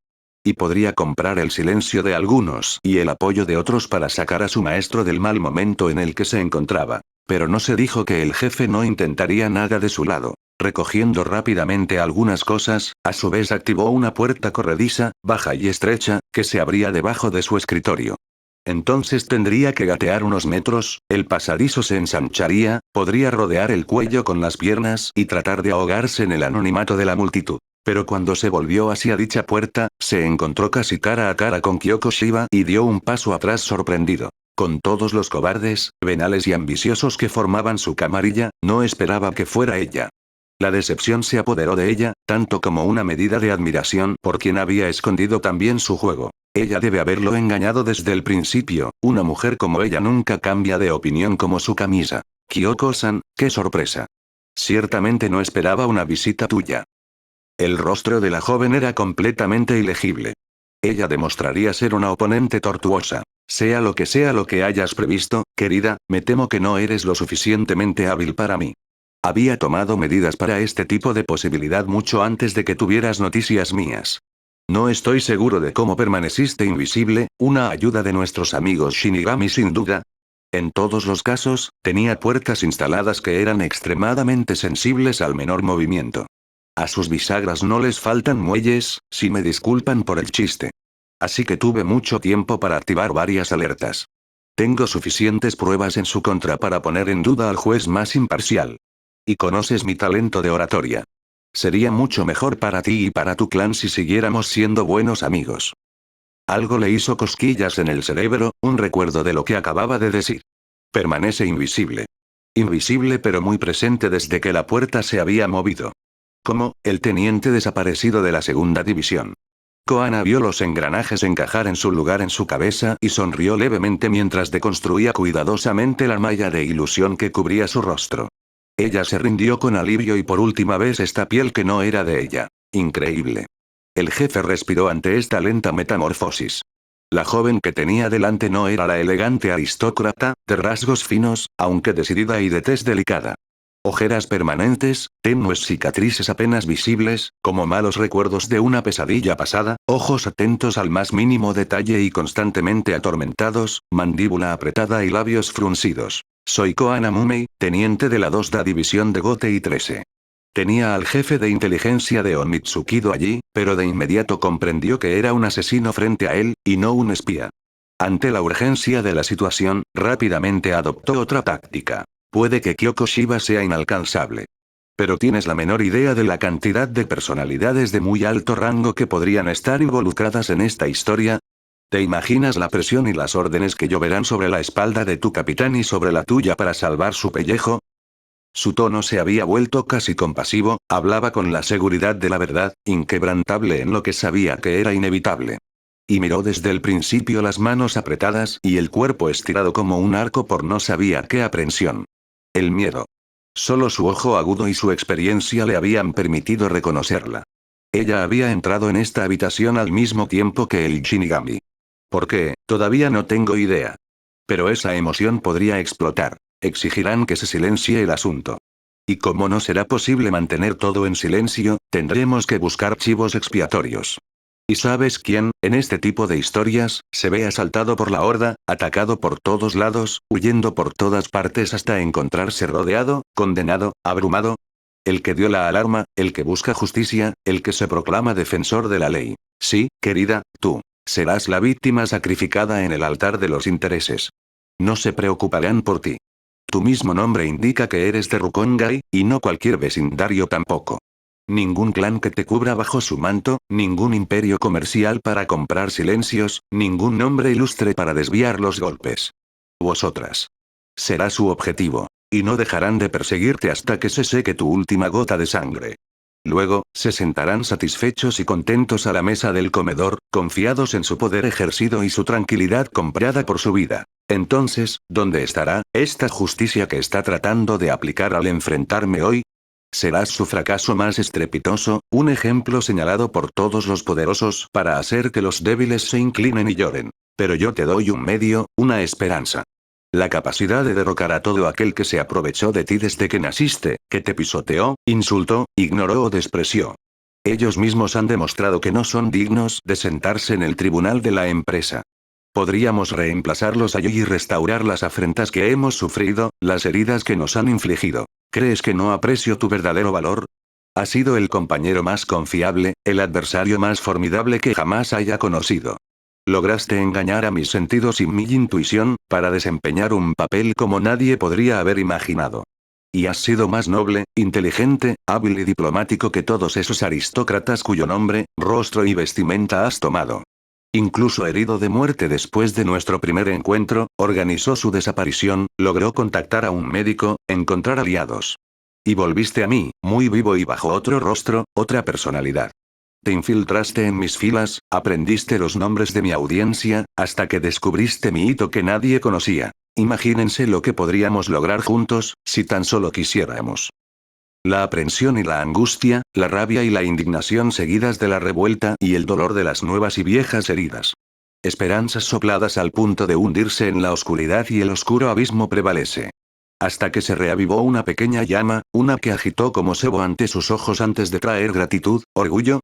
Y podría comprar el silencio de algunos y el apoyo de otros para sacar a su maestro del mal momento en el que se encontraba. Pero no se dijo que el jefe no intentaría nada de su lado. Recogiendo rápidamente algunas cosas, a su vez activó una puerta corrediza, baja y estrecha, que se abría debajo de su escritorio. Entonces tendría que gatear unos metros, el pasadizo se ensancharía, podría rodear el cuello con las piernas y tratar de ahogarse en el anonimato de la multitud. Pero cuando se volvió hacia dicha puerta, se encontró casi cara a cara con Kyoko Shiba y dio un paso atrás sorprendido. Con todos los cobardes, venales y ambiciosos que formaban su camarilla, no esperaba que fuera ella. La decepción se apoderó de ella, tanto como una medida de admiración por quien había escondido también su juego. Ella debe haberlo engañado desde el principio, una mujer como ella nunca cambia de opinión como su camisa. Kyoko-san, qué sorpresa. Ciertamente no esperaba una visita tuya. El rostro de la joven era completamente ilegible. Ella demostraría ser una oponente tortuosa. Sea lo que hayas previsto, querida, me temo que no eres lo suficientemente hábil para mí. Había tomado medidas para este tipo de posibilidad mucho antes de que tuvieras noticias mías. No estoy seguro de cómo permaneciste invisible, una ayuda de nuestros amigos Shinigami sin duda. En todos los casos, tenía puertas instaladas que eran extremadamente sensibles al menor movimiento. A sus bisagras no les faltan muelles, si me disculpan por el chiste. Así que tuve mucho tiempo para activar varias alertas. Tengo suficientes pruebas en su contra para poner en duda al juez más imparcial. Y conoces mi talento de oratoria. Sería mucho mejor para ti y para tu clan si siguiéramos siendo buenos amigos. Algo le hizo cosquillas en el cerebro, un recuerdo de lo que acababa de decir. Permanece invisible. Invisible pero muy presente desde que la puerta se había movido. Como, el teniente desaparecido de la segunda división. Koana vio los engranajes encajar en su lugar en su cabeza y sonrió levemente mientras deconstruía cuidadosamente la malla de ilusión que cubría su rostro. Ella se rindió con alivio y por última vez esta piel que no era de ella. Increíble. El jefe respiró ante esta lenta metamorfosis. La joven que tenía delante no era la elegante aristócrata, de rasgos finos, aunque decidida y de tez delicada. Ojeras permanentes, tenues cicatrices apenas visibles, como malos recuerdos de una pesadilla pasada, ojos atentos al más mínimo detalle y constantemente atormentados, mandíbula apretada y labios fruncidos. Soy Koana Mumei, teniente de la 2ª división de Gotei 13. Tenía al jefe de inteligencia de Onitsukido allí, pero de inmediato comprendió que era un asesino frente a él, y no un espía. Ante la urgencia de la situación, rápidamente adoptó otra táctica. Puede que Kyoko Shiba sea inalcanzable. Pero ¿tienes la menor idea de la cantidad de personalidades de muy alto rango que podrían estar involucradas en esta historia? ¿Te imaginas la presión y las órdenes que lloverán sobre la espalda de tu capitán y sobre la tuya para salvar su pellejo? Su tono se había vuelto casi compasivo, hablaba con la seguridad de la verdad, inquebrantable en lo que sabía que era inevitable. Y miró desde el principio las manos apretadas y el cuerpo estirado como un arco por no sabía qué aprensión. El miedo. Solo su ojo agudo y su experiencia le habían permitido reconocerla. Ella había entrado en esta habitación al mismo tiempo que el Shinigami. ¿Por qué? Todavía no tengo idea. Pero esa emoción podría explotar. Exigirán que se silencie el asunto. Y como no será posible mantener todo en silencio, tendremos que buscar chivos expiatorios. ¿Y sabes quién, en este tipo de historias, se ve asaltado por la horda, atacado por todos lados, huyendo por todas partes hasta encontrarse rodeado, condenado, abrumado? El que dio la alarma, el que busca justicia, el que se proclama defensor de la ley. Sí, querida, tú. Serás la víctima sacrificada en el altar de los intereses. No se preocuparán por ti. Tu mismo nombre indica que eres de Rukongai, y no cualquier vecindario tampoco. Ningún clan que te cubra bajo su manto, ningún imperio comercial para comprar silencios, ningún nombre ilustre para desviar los golpes. Vosotras. Será su objetivo. Y no dejarán de perseguirte hasta que se seque tu última gota de sangre. Luego, se sentarán satisfechos y contentos a la mesa del comedor, confiados en su poder ejercido y su tranquilidad comprada por su vida. Entonces, ¿dónde estará esta justicia que está tratando de aplicar al enfrentarme hoy? Serás su fracaso más estrepitoso, un ejemplo señalado por todos los poderosos para hacer que los débiles se inclinen y lloren. Pero yo te doy un medio, una esperanza. La capacidad de derrocar a todo aquel que se aprovechó de ti desde que naciste, que te pisoteó, insultó, ignoró o despreció. Ellos mismos han demostrado que no son dignos de sentarse en el tribunal de la empresa. Podríamos reemplazarlos allí y restaurar las afrentas que hemos sufrido, las heridas que nos han infligido. ¿Crees que no aprecio tu verdadero valor? Has sido el compañero más confiable, el adversario más formidable que jamás haya conocido. Lograste engañar a mis sentidos y mi intuición, para desempeñar un papel como nadie podría haber imaginado. Y has sido más noble, inteligente, hábil y diplomático que todos esos aristócratas cuyo nombre, rostro y vestimenta has tomado. Incluso herido de muerte después de nuestro primer encuentro, organizó su desaparición, logró contactar a un médico, encontrar aliados. Y volviste a mí, muy vivo y bajo otro rostro, otra personalidad. Te infiltraste en mis filas, aprendiste los nombres de mi audiencia, hasta que descubriste mi hito que nadie conocía. Imagínense lo que podríamos lograr juntos, si tan solo quisiéramos. La aprensión y la angustia, la rabia y la indignación seguidas de la revuelta y el dolor de las nuevas y viejas heridas. Esperanzas sopladas al punto de hundirse en la oscuridad y el oscuro abismo prevalece. Hasta que se reavivó una pequeña llama, una que agitó como sebo ante sus ojos antes de traer gratitud, orgullo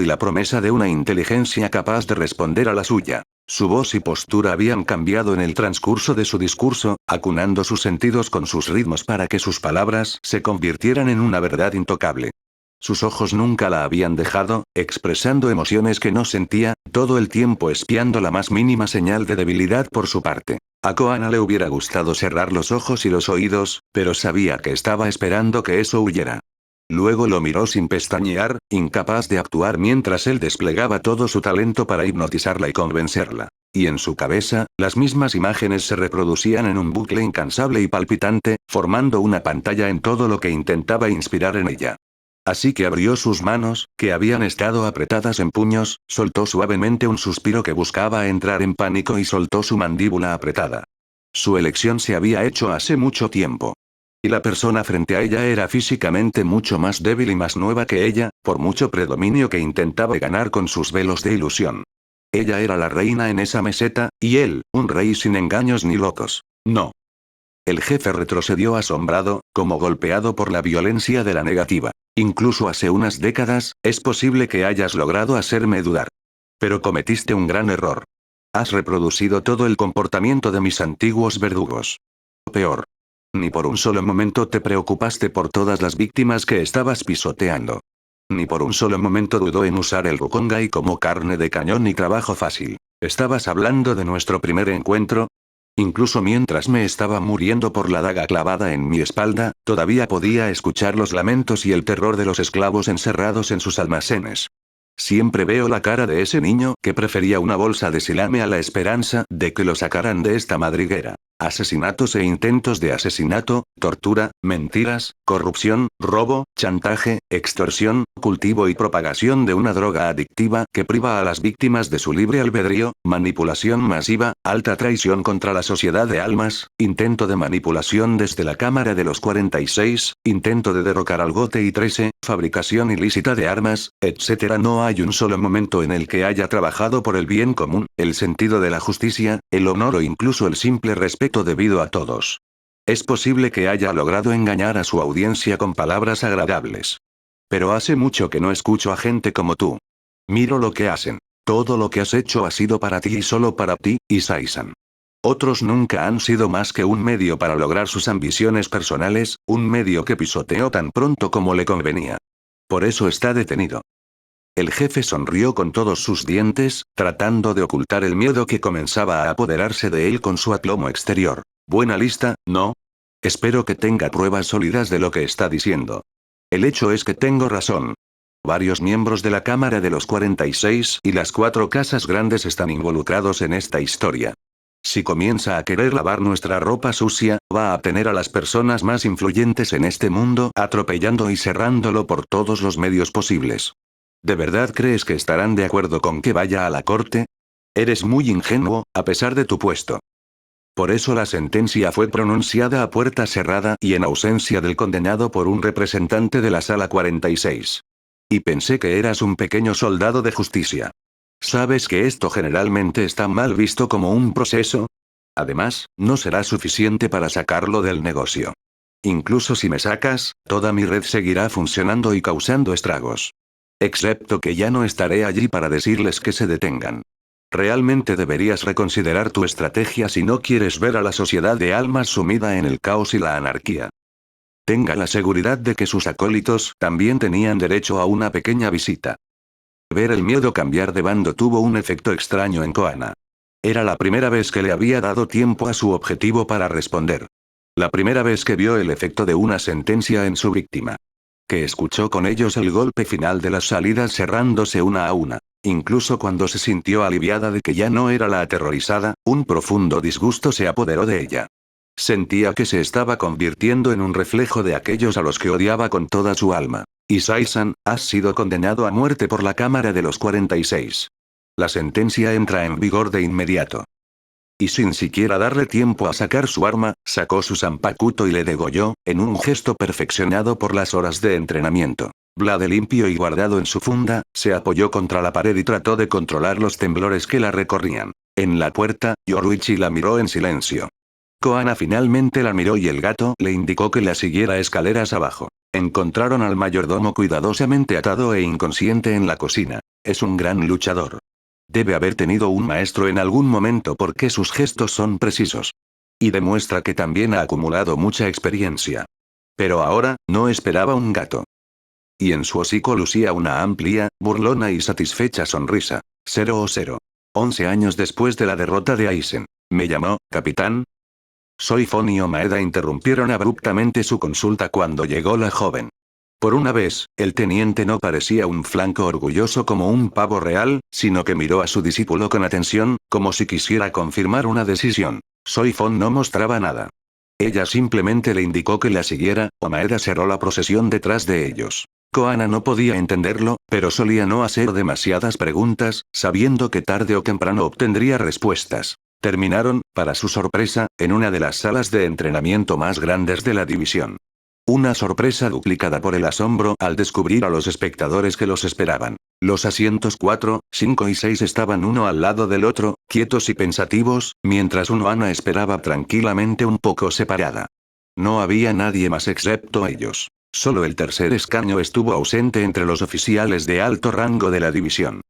y la promesa de una inteligencia capaz de responder a la suya. Su voz y postura habían cambiado en el transcurso de su discurso, acunando sus sentidos con sus ritmos para que sus palabras se convirtieran en una verdad intocable. Sus ojos nunca la habían dejado, expresando emociones que no sentía, todo el tiempo espiando la más mínima señal de debilidad por su parte. A Koana le hubiera gustado cerrar los ojos y los oídos, pero sabía que estaba esperando que eso huyera. Luego lo miró sin pestañear, incapaz de actuar mientras él desplegaba todo su talento para hipnotizarla y convencerla. Y en su cabeza, las mismas imágenes se reproducían en un bucle incansable y palpitante, formando una pantalla en todo lo que intentaba inspirar en ella. Así que abrió sus manos, que habían estado apretadas en puños, soltó suavemente un suspiro que buscaba entrar en pánico y soltó su mandíbula apretada. Su elección se había hecho hace mucho tiempo. Y la persona frente a ella era físicamente mucho más débil y más nueva que ella, por mucho predominio que intentaba ganar con sus velos de ilusión. Ella era la reina en esa meseta, y él, un rey sin engaños ni locos. No. El jefe retrocedió asombrado, como golpeado por la violencia de la negativa. Incluso hace unas décadas, es posible que hayas logrado hacerme dudar. Pero cometiste un gran error. Has reproducido todo el comportamiento de mis antiguos verdugos. Peor. Ni por un solo momento te preocupaste por todas las víctimas que estabas pisoteando. Ni por un solo momento dudó en usar el Rukongai como carne de cañón y trabajo fácil. ¿Estabas hablando de nuestro primer encuentro? Incluso mientras me estaba muriendo por la daga clavada en mi espalda, todavía podía escuchar los lamentos y el terror de los esclavos encerrados en sus almacenes. Siempre veo la cara de ese niño que prefería una bolsa de silame a la esperanza de que lo sacaran de esta madriguera. Asesinatos e intentos de asesinato, tortura, mentiras, corrupción, robo, chantaje, extorsión, cultivo y propagación de una droga adictiva que priva a las víctimas de su libre albedrío, manipulación masiva, alta traición contra la sociedad de almas, intento de manipulación desde la Cámara de los 46, intento de derrocar al Gote y 13, fabricación ilícita de armas, etc. No hay un solo momento en el que haya trabajado por el bien común, el sentido de la justicia, el honor o incluso el simple respeto debido a todos. Es posible que haya logrado engañar a su audiencia con palabras agradables. Pero hace mucho que no escucho a gente como tú. Miro lo que hacen. Todo lo que has hecho ha sido para ti y solo para ti, Isai-san. Otros nunca han sido más que un medio para lograr sus ambiciones personales, un medio que pisoteó tan pronto como le convenía. Por eso está detenido. El jefe sonrió con todos sus dientes, tratando de ocultar el miedo que comenzaba a apoderarse de él con su aplomo exterior. Buena lista, ¿no? Espero que tenga pruebas sólidas de lo que está diciendo. El hecho es que tengo razón. Varios miembros de la Cámara de los 46 y las 4 casas grandes están involucrados en esta historia. Si comienza a querer lavar nuestra ropa sucia, va a tener a las personas más influyentes en este mundo atropellando y cerrándolo por todos los medios posibles. ¿De verdad crees que estarán de acuerdo con que vaya a la corte? Eres muy ingenuo, a pesar de tu puesto. Por eso la sentencia fue pronunciada a puerta cerrada y en ausencia del condenado por un representante de la sala 46. Y pensé que eras un pequeño soldado de justicia. ¿Sabes que esto generalmente está mal visto como un proceso? Además, no será suficiente para sacarlo del negocio. Incluso si me sacas, toda mi red seguirá funcionando y causando estragos. Excepto que ya no estaré allí para decirles que se detengan. Realmente deberías reconsiderar tu estrategia si no quieres ver a la sociedad de almas sumida en el caos y la anarquía. Tenga la seguridad de que sus acólitos también tenían derecho a una pequeña visita. Ver el miedo cambiar de bando tuvo un efecto extraño en Koana. Era la primera vez que le había dado tiempo a su objetivo para responder. La primera vez que vio el efecto de una sentencia en su víctima. Que escuchó con ellos el golpe final de las salidas cerrándose una a una. Incluso cuando se sintió aliviada de que ya no era la aterrorizada, un profundo disgusto se apoderó de ella. Sentía que se estaba convirtiendo en un reflejo de aquellos a los que odiaba con toda su alma. Isai-san, has sido condenado a muerte por la Cámara de los 46. La sentencia entra en vigor de inmediato. Y sin siquiera darle tiempo a sacar su arma, sacó su zanpakuto y le degolló, en un gesto perfeccionado por las horas de entrenamiento. Blade limpio y guardado en su funda, se apoyó contra la pared y trató de controlar los temblores que la recorrían. En la puerta, Yoruichi la miró en silencio. Koana finalmente la miró y el gato le indicó que la siguiera escaleras abajo. Encontraron al mayordomo cuidadosamente atado e inconsciente en la cocina. Es un gran luchador. Debe haber tenido un maestro en algún momento porque sus gestos son precisos. Y demuestra que también ha acumulado mucha experiencia. Pero ahora, no esperaba un gato. Y en su hocico lucía una amplia, burlona y satisfecha sonrisa. 0-0. 11 años después de la derrota de Aizen. ¿Me llamó, capitán? Soy Fon y Omaeda interrumpieron abruptamente su consulta cuando llegó la joven. Por una vez, el teniente no parecía un flanco orgulloso como un pavo real, sino que miró a su discípulo con atención, como si quisiera confirmar una decisión. Soy Fon no mostraba nada. Ella simplemente le indicó que la siguiera, Omaeda cerró la procesión detrás de ellos. Koana no podía entenderlo, pero solía no hacer demasiadas preguntas, sabiendo que tarde o temprano obtendría respuestas. Terminaron, para su sorpresa, en una de las salas de entrenamiento más grandes de la división. Una sorpresa duplicada por el asombro al descubrir a los espectadores que los esperaban. Los asientos 4, 5 y 6 estaban uno al lado del otro, quietos y pensativos, mientras Ana esperaba tranquilamente un poco separada. No había nadie más excepto ellos. Solo el tercer escaño estuvo ausente entre los oficiales de alto rango de la división.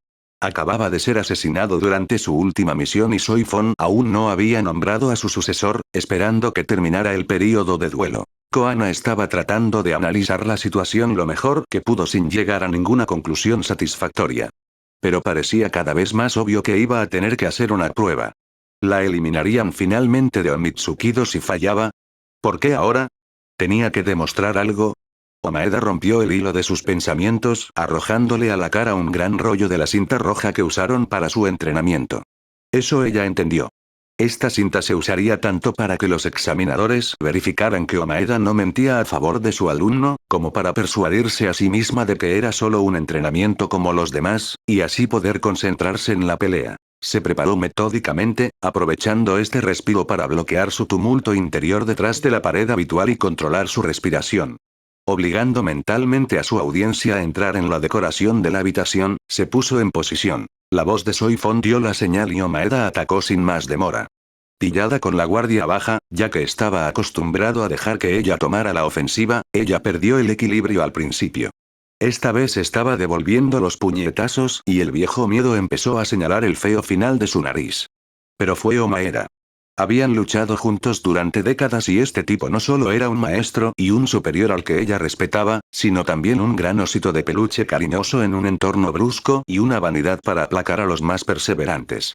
Acababa de ser asesinado durante su última misión y Soy Fon aún no había nombrado a su sucesor, esperando que terminara el período de duelo. Koana estaba tratando de analizar la situación lo mejor que pudo sin llegar a ninguna conclusión satisfactoria. Pero parecía cada vez más obvio que iba a tener que hacer una prueba. ¿La eliminarían finalmente de Onitsukido si fallaba? ¿Por qué ahora? ¿Tenía que demostrar algo? Omaeda rompió el hilo de sus pensamientos, arrojándole a la cara un gran rollo de la cinta roja que usaron para su entrenamiento. Eso ella entendió. Esta cinta se usaría tanto para que los examinadores verificaran que Omaeda no mentía a favor de su alumno, como para persuadirse a sí misma de que era solo un entrenamiento como los demás, y así poder concentrarse en la pelea. Se preparó metódicamente, aprovechando este respiro para bloquear su tumulto interior detrás de la pared habitual y controlar su respiración. Obligando mentalmente a su audiencia a entrar en la decoración de la habitación, se puso en posición. La voz de Soy Fon dio la señal y Omaeda atacó sin más demora. Pillada con la guardia baja, ya que estaba acostumbrado a dejar que ella tomara la ofensiva, ella perdió el equilibrio al principio. Esta vez estaba devolviendo los puñetazos y el viejo miedo empezó a señalar el feo final de su nariz. Pero fue Omaeda. Habían luchado juntos durante décadas y este tipo no solo era un maestro y un superior al que ella respetaba, sino también un gran osito de peluche cariñoso en un entorno brusco y una vanidad para aplacar a los más perseverantes.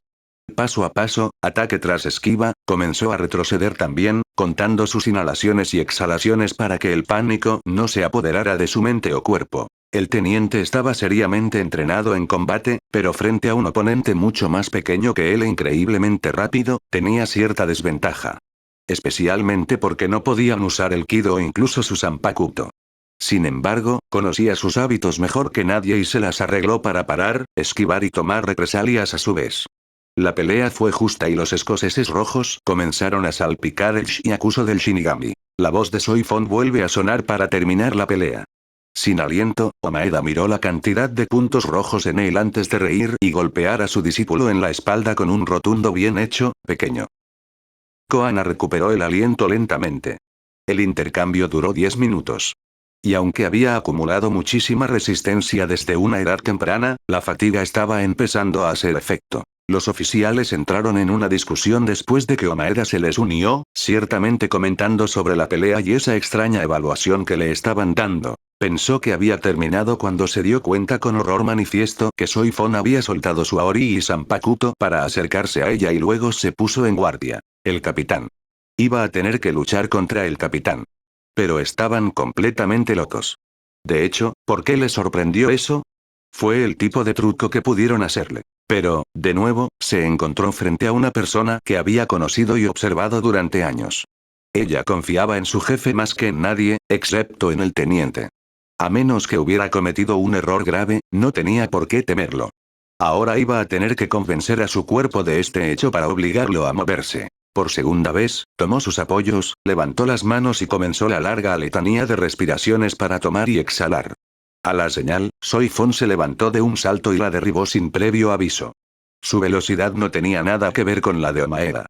Paso a paso, ataque tras esquiva, comenzó a retroceder también, contando sus inhalaciones y exhalaciones para que el pánico no se apoderara de su mente o cuerpo. El teniente estaba seriamente entrenado en combate, pero frente a un oponente mucho más pequeño que él e increíblemente rápido, tenía cierta desventaja. Especialmente porque no podían usar el Kido o incluso su Zanpakuto. Sin embargo, conocía sus hábitos mejor que nadie y se las arregló para parar, esquivar y tomar represalias a su vez. La pelea fue justa y los escoceses rojos comenzaron a salpicar el Shiakuso del Shinigami. La voz de Soy Fon vuelve a sonar para terminar la pelea. Sin aliento, Omaeda miró la cantidad de puntos rojos en él antes de reír y golpear a su discípulo en la espalda con un rotundo bien hecho, pequeño. Koana recuperó el aliento lentamente. El intercambio duró 10 minutos. Y aunque había acumulado muchísima resistencia desde una edad temprana, la fatiga estaba empezando a hacer efecto. Los oficiales entraron en una discusión después de que Omaeda se les unió, ciertamente comentando sobre la pelea y esa extraña evaluación que le estaban dando. Pensó que había terminado cuando se dio cuenta con horror manifiesto que Soy Fon había soltado su Aori y Zanpakuto para acercarse a ella y luego se puso en guardia. El capitán. Iba a tener que luchar contra el capitán. Pero estaban completamente locos. De hecho, ¿por qué le sorprendió eso? Fue el tipo de truco que pudieron hacerle. Pero, de nuevo, se encontró frente a una persona que había conocido y observado durante años. Ella confiaba en su jefe más que en nadie, excepto en el teniente. A menos que hubiera cometido un error grave, no tenía por qué temerlo. Ahora iba a tener que convencer a su cuerpo de este hecho para obligarlo a moverse. Por segunda vez, tomó sus apoyos, levantó las manos y comenzó la larga letanía de respiraciones para tomar y exhalar. A la señal, Soy Fon se levantó de un salto y la derribó sin previo aviso. Su velocidad no tenía nada que ver con la de Omaeda.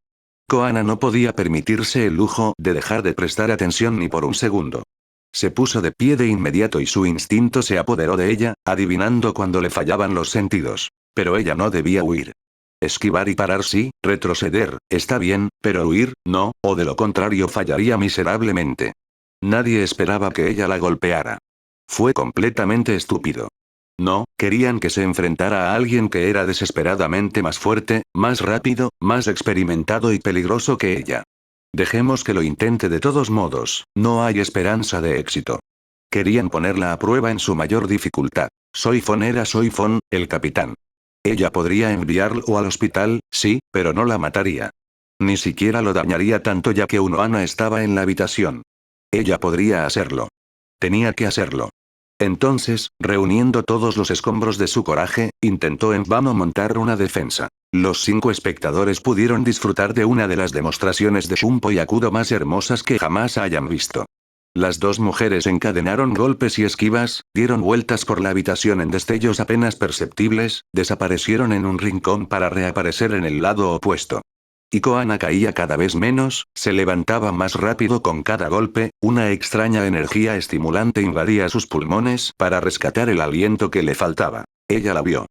Koana no podía permitirse el lujo de dejar de prestar atención ni por un segundo. Se puso de pie de inmediato y su instinto se apoderó de ella, adivinando cuando le fallaban los sentidos. Pero ella no debía huir. Esquivar y parar sí, retroceder, está bien, pero huir, no, o de lo contrario fallaría miserablemente. Nadie esperaba que ella la golpeara. Fue completamente estúpido. No, querían que se enfrentara a alguien que era desesperadamente más fuerte, más rápido, más experimentado y peligroso que ella. Dejemos que lo intente de todos modos, no hay esperanza de éxito. Querían ponerla a prueba en su mayor dificultad. Soy Fon era Soy Fon, el capitán. Ella podría enviarlo al hospital, sí, pero no la mataría. Ni siquiera lo dañaría tanto ya que Unohana estaba en la habitación. Ella podría hacerlo. Tenía que hacerlo. Entonces, reuniendo todos los escombros de su coraje, intentó en vano montar una defensa. Los 5 espectadores pudieron disfrutar de una de las demostraciones de Shunpo y Akudo más hermosas que jamás hayan visto. Las 2 mujeres encadenaron golpes y esquivas, dieron vueltas por la habitación en destellos apenas perceptibles, desaparecieron en un rincón para reaparecer en el lado opuesto. Y Koana caía cada vez menos, se levantaba más rápido con cada golpe, una extraña energía estimulante invadía sus pulmones para rescatar el aliento que le faltaba. Ella la vio.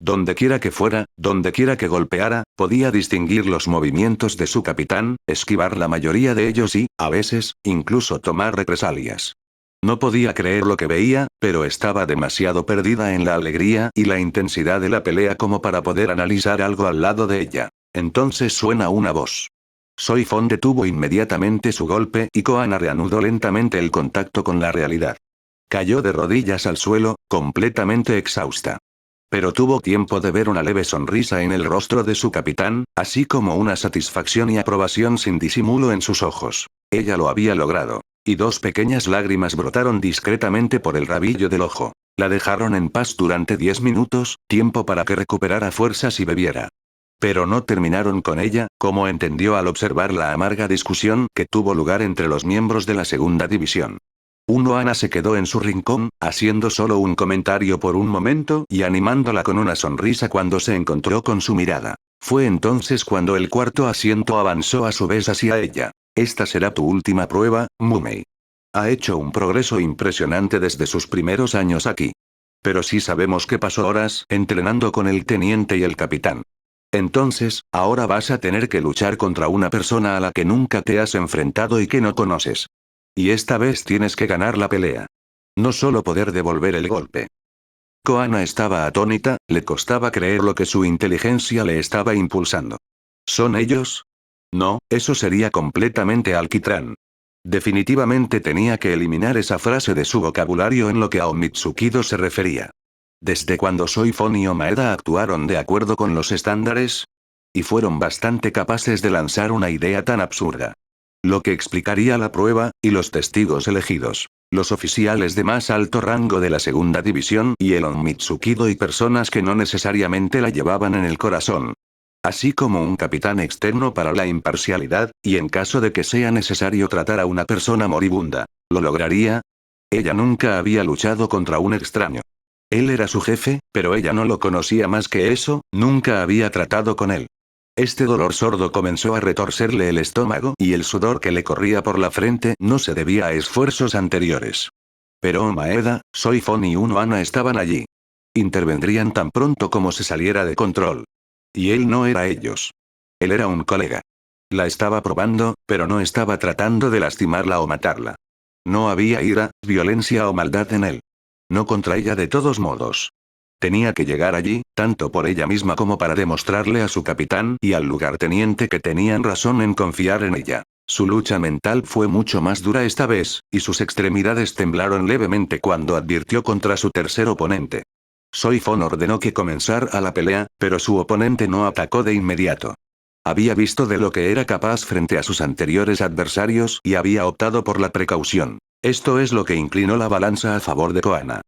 Dondequiera que fuera, dondequiera que golpeara, podía distinguir los movimientos de su capitán, esquivar la mayoría de ellos y, a veces, incluso tomar represalias. No podía creer lo que veía, pero estaba demasiado perdida en la alegría y la intensidad de la pelea como para poder analizar algo al lado de ella. Entonces suena una voz. Soy Fon detuvo inmediatamente su golpe y Koana reanudó lentamente el contacto con la realidad. Cayó de rodillas al suelo, completamente exhausta. Pero tuvo tiempo de ver una leve sonrisa en el rostro de su capitán, así como una satisfacción y aprobación sin disimulo en sus ojos. Ella lo había logrado. Y 2 pequeñas lágrimas brotaron discretamente por el rabillo del ojo. La dejaron en paz durante 10 minutos, tiempo para que recuperara fuerzas y bebiera. Pero no terminaron con ella, como entendió al observar la amarga discusión que tuvo lugar entre los miembros de la segunda división. Unohana se quedó en su rincón, haciendo solo un comentario por un momento y animándola con una sonrisa cuando se encontró con su mirada. Fue entonces cuando el cuarto asiento avanzó a su vez hacia ella. Esta será tu última prueba, Mumei. Ha hecho un progreso impresionante desde sus primeros años aquí. Pero sí sabemos que pasó horas entrenando con el teniente y el capitán. Entonces, ahora vas a tener que luchar contra una persona a la que nunca te has enfrentado y que no conoces. Y esta vez tienes que ganar la pelea. No solo poder devolver el golpe. Koana estaba atónita, le costaba creer lo que su inteligencia le estaba impulsando. ¿Son ellos? No, eso sería completamente alquitrán. Definitivamente tenía que eliminar esa frase de su vocabulario en lo que a Omitsukido se refería. ¿Desde cuando Soy Fon y Omaeda actuaron de acuerdo con los estándares? Y fueron bastante capaces de lanzar una idea tan absurda. Lo que explicaría la prueba, y los testigos elegidos. Los oficiales de más alto rango de la segunda división y el Onmitsukido y personas que no necesariamente la llevaban en el corazón. Así como un capitán externo para la imparcialidad, y en caso de que sea necesario tratar a una persona moribunda. ¿Lo lograría? Ella nunca había luchado contra un extraño. Él era su jefe, pero ella no lo conocía más que eso, nunca había tratado con él. Este dolor sordo comenzó a retorcerle el estómago y el sudor que le corría por la frente no se debía a esfuerzos anteriores. Pero Omaeda, Soy Fon y Unohana estaban allí. Intervendrían tan pronto como se saliera de control. Y él no era ellos. Él era un colega. La estaba probando, pero no estaba tratando de lastimarla o matarla. No había ira, violencia o maldad en él. No contra ella de todos modos. Tenía que llegar allí, tanto por ella misma como para demostrarle a su capitán y al lugarteniente que tenían razón en confiar en ella. Su lucha mental fue mucho más dura esta vez, y sus extremidades temblaron levemente cuando advirtió contra su tercer oponente. Soy Fon ordenó que comenzara la pelea, pero su oponente no atacó de inmediato. Había visto de lo que era capaz frente a sus anteriores adversarios y había optado por la precaución. Esto es lo que inclinó la balanza a favor de Koana.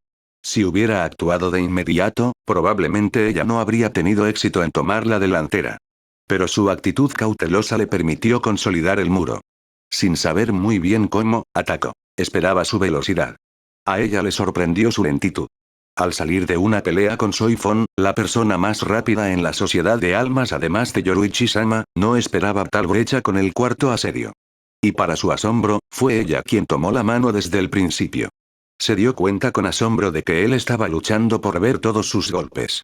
Si hubiera actuado de inmediato, probablemente ella no habría tenido éxito en tomar la delantera. Pero su actitud cautelosa le permitió consolidar el muro. Sin saber muy bien cómo, atacó. Esperaba su velocidad. A ella le sorprendió su lentitud. Al salir de una pelea con Soifon, la persona más rápida en la sociedad de almas además de Yoruichi-sama, no esperaba tal brecha con el cuarto asedio. Y para su asombro, fue ella quien tomó la mano desde el principio. Se dio cuenta con asombro de que él estaba luchando por ver todos sus golpes.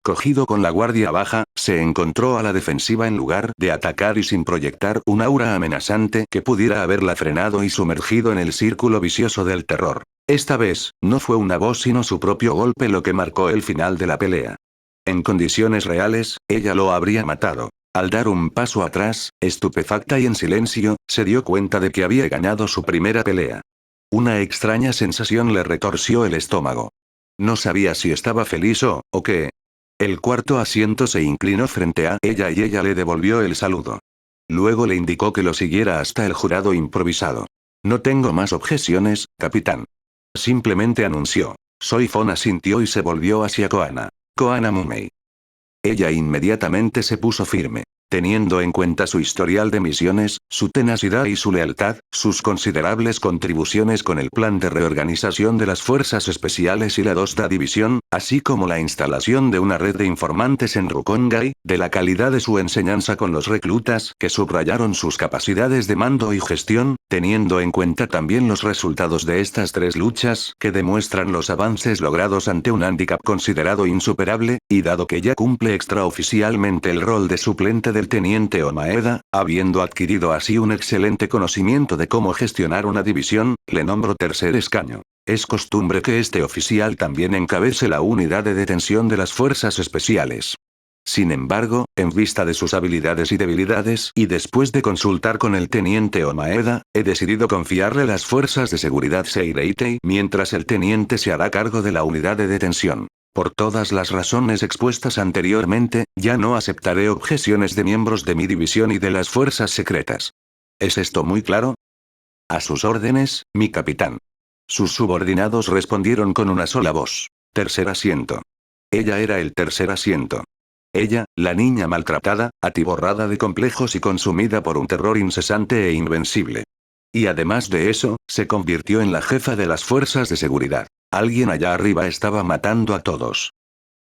Cogido con la guardia baja, se encontró a la defensiva en lugar de atacar y sin proyectar un aura amenazante que pudiera haberla frenado y sumergido en el círculo vicioso del terror. Esta vez, no fue una voz sino su propio golpe lo que marcó el final de la pelea. En condiciones reales, ella lo habría matado. Al dar un paso atrás, estupefacta y en silencio, se dio cuenta de que había ganado su primera pelea. Una extraña sensación le retorció el estómago. No sabía si estaba feliz o qué. El cuarto asiento se inclinó frente a ella y ella le devolvió el saludo. Luego le indicó que lo siguiera hasta el jurado improvisado. No tengo más objeciones, capitán. Simplemente anunció. Soifon asintió y se volvió hacia Koana. Koana Mumei. Ella inmediatamente se puso firme. Teniendo en cuenta su historial de misiones, su tenacidad y su lealtad, sus considerables contribuciones con el plan de reorganización de las fuerzas especiales y la 2ª división, así como la instalación de una red de informantes en Rukongai, de la calidad de su enseñanza con los reclutas que subrayaron sus capacidades de mando y gestión, teniendo en cuenta también los resultados de estas 3 luchas que demuestran los avances logrados ante un hándicap considerado insuperable, y dado que ya cumple extraoficialmente el rol de suplente del teniente Omaeda, habiendo adquirido así un excelente conocimiento de cómo gestionar una división, le nombro tercer escaño. Es costumbre que este oficial también encabece la unidad de detención de las fuerzas especiales. Sin embargo, en vista de sus habilidades y debilidades y después de consultar con el teniente Omaeda, he decidido confiarle las fuerzas de seguridad Seireitei mientras el teniente se hará cargo de la unidad de detención. Por todas las razones expuestas anteriormente, ya no aceptaré objeciones de miembros de mi división y de las fuerzas secretas. ¿Es esto muy claro? A sus órdenes, mi capitán. Sus subordinados respondieron con una sola voz. Tercer asiento. Ella era el tercer asiento. Ella, la niña maltratada, atiborrada de complejos y consumida por un terror incesante e invencible. Y además de eso, se convirtió en la jefa de las fuerzas de seguridad. Alguien allá arriba estaba matando a todos.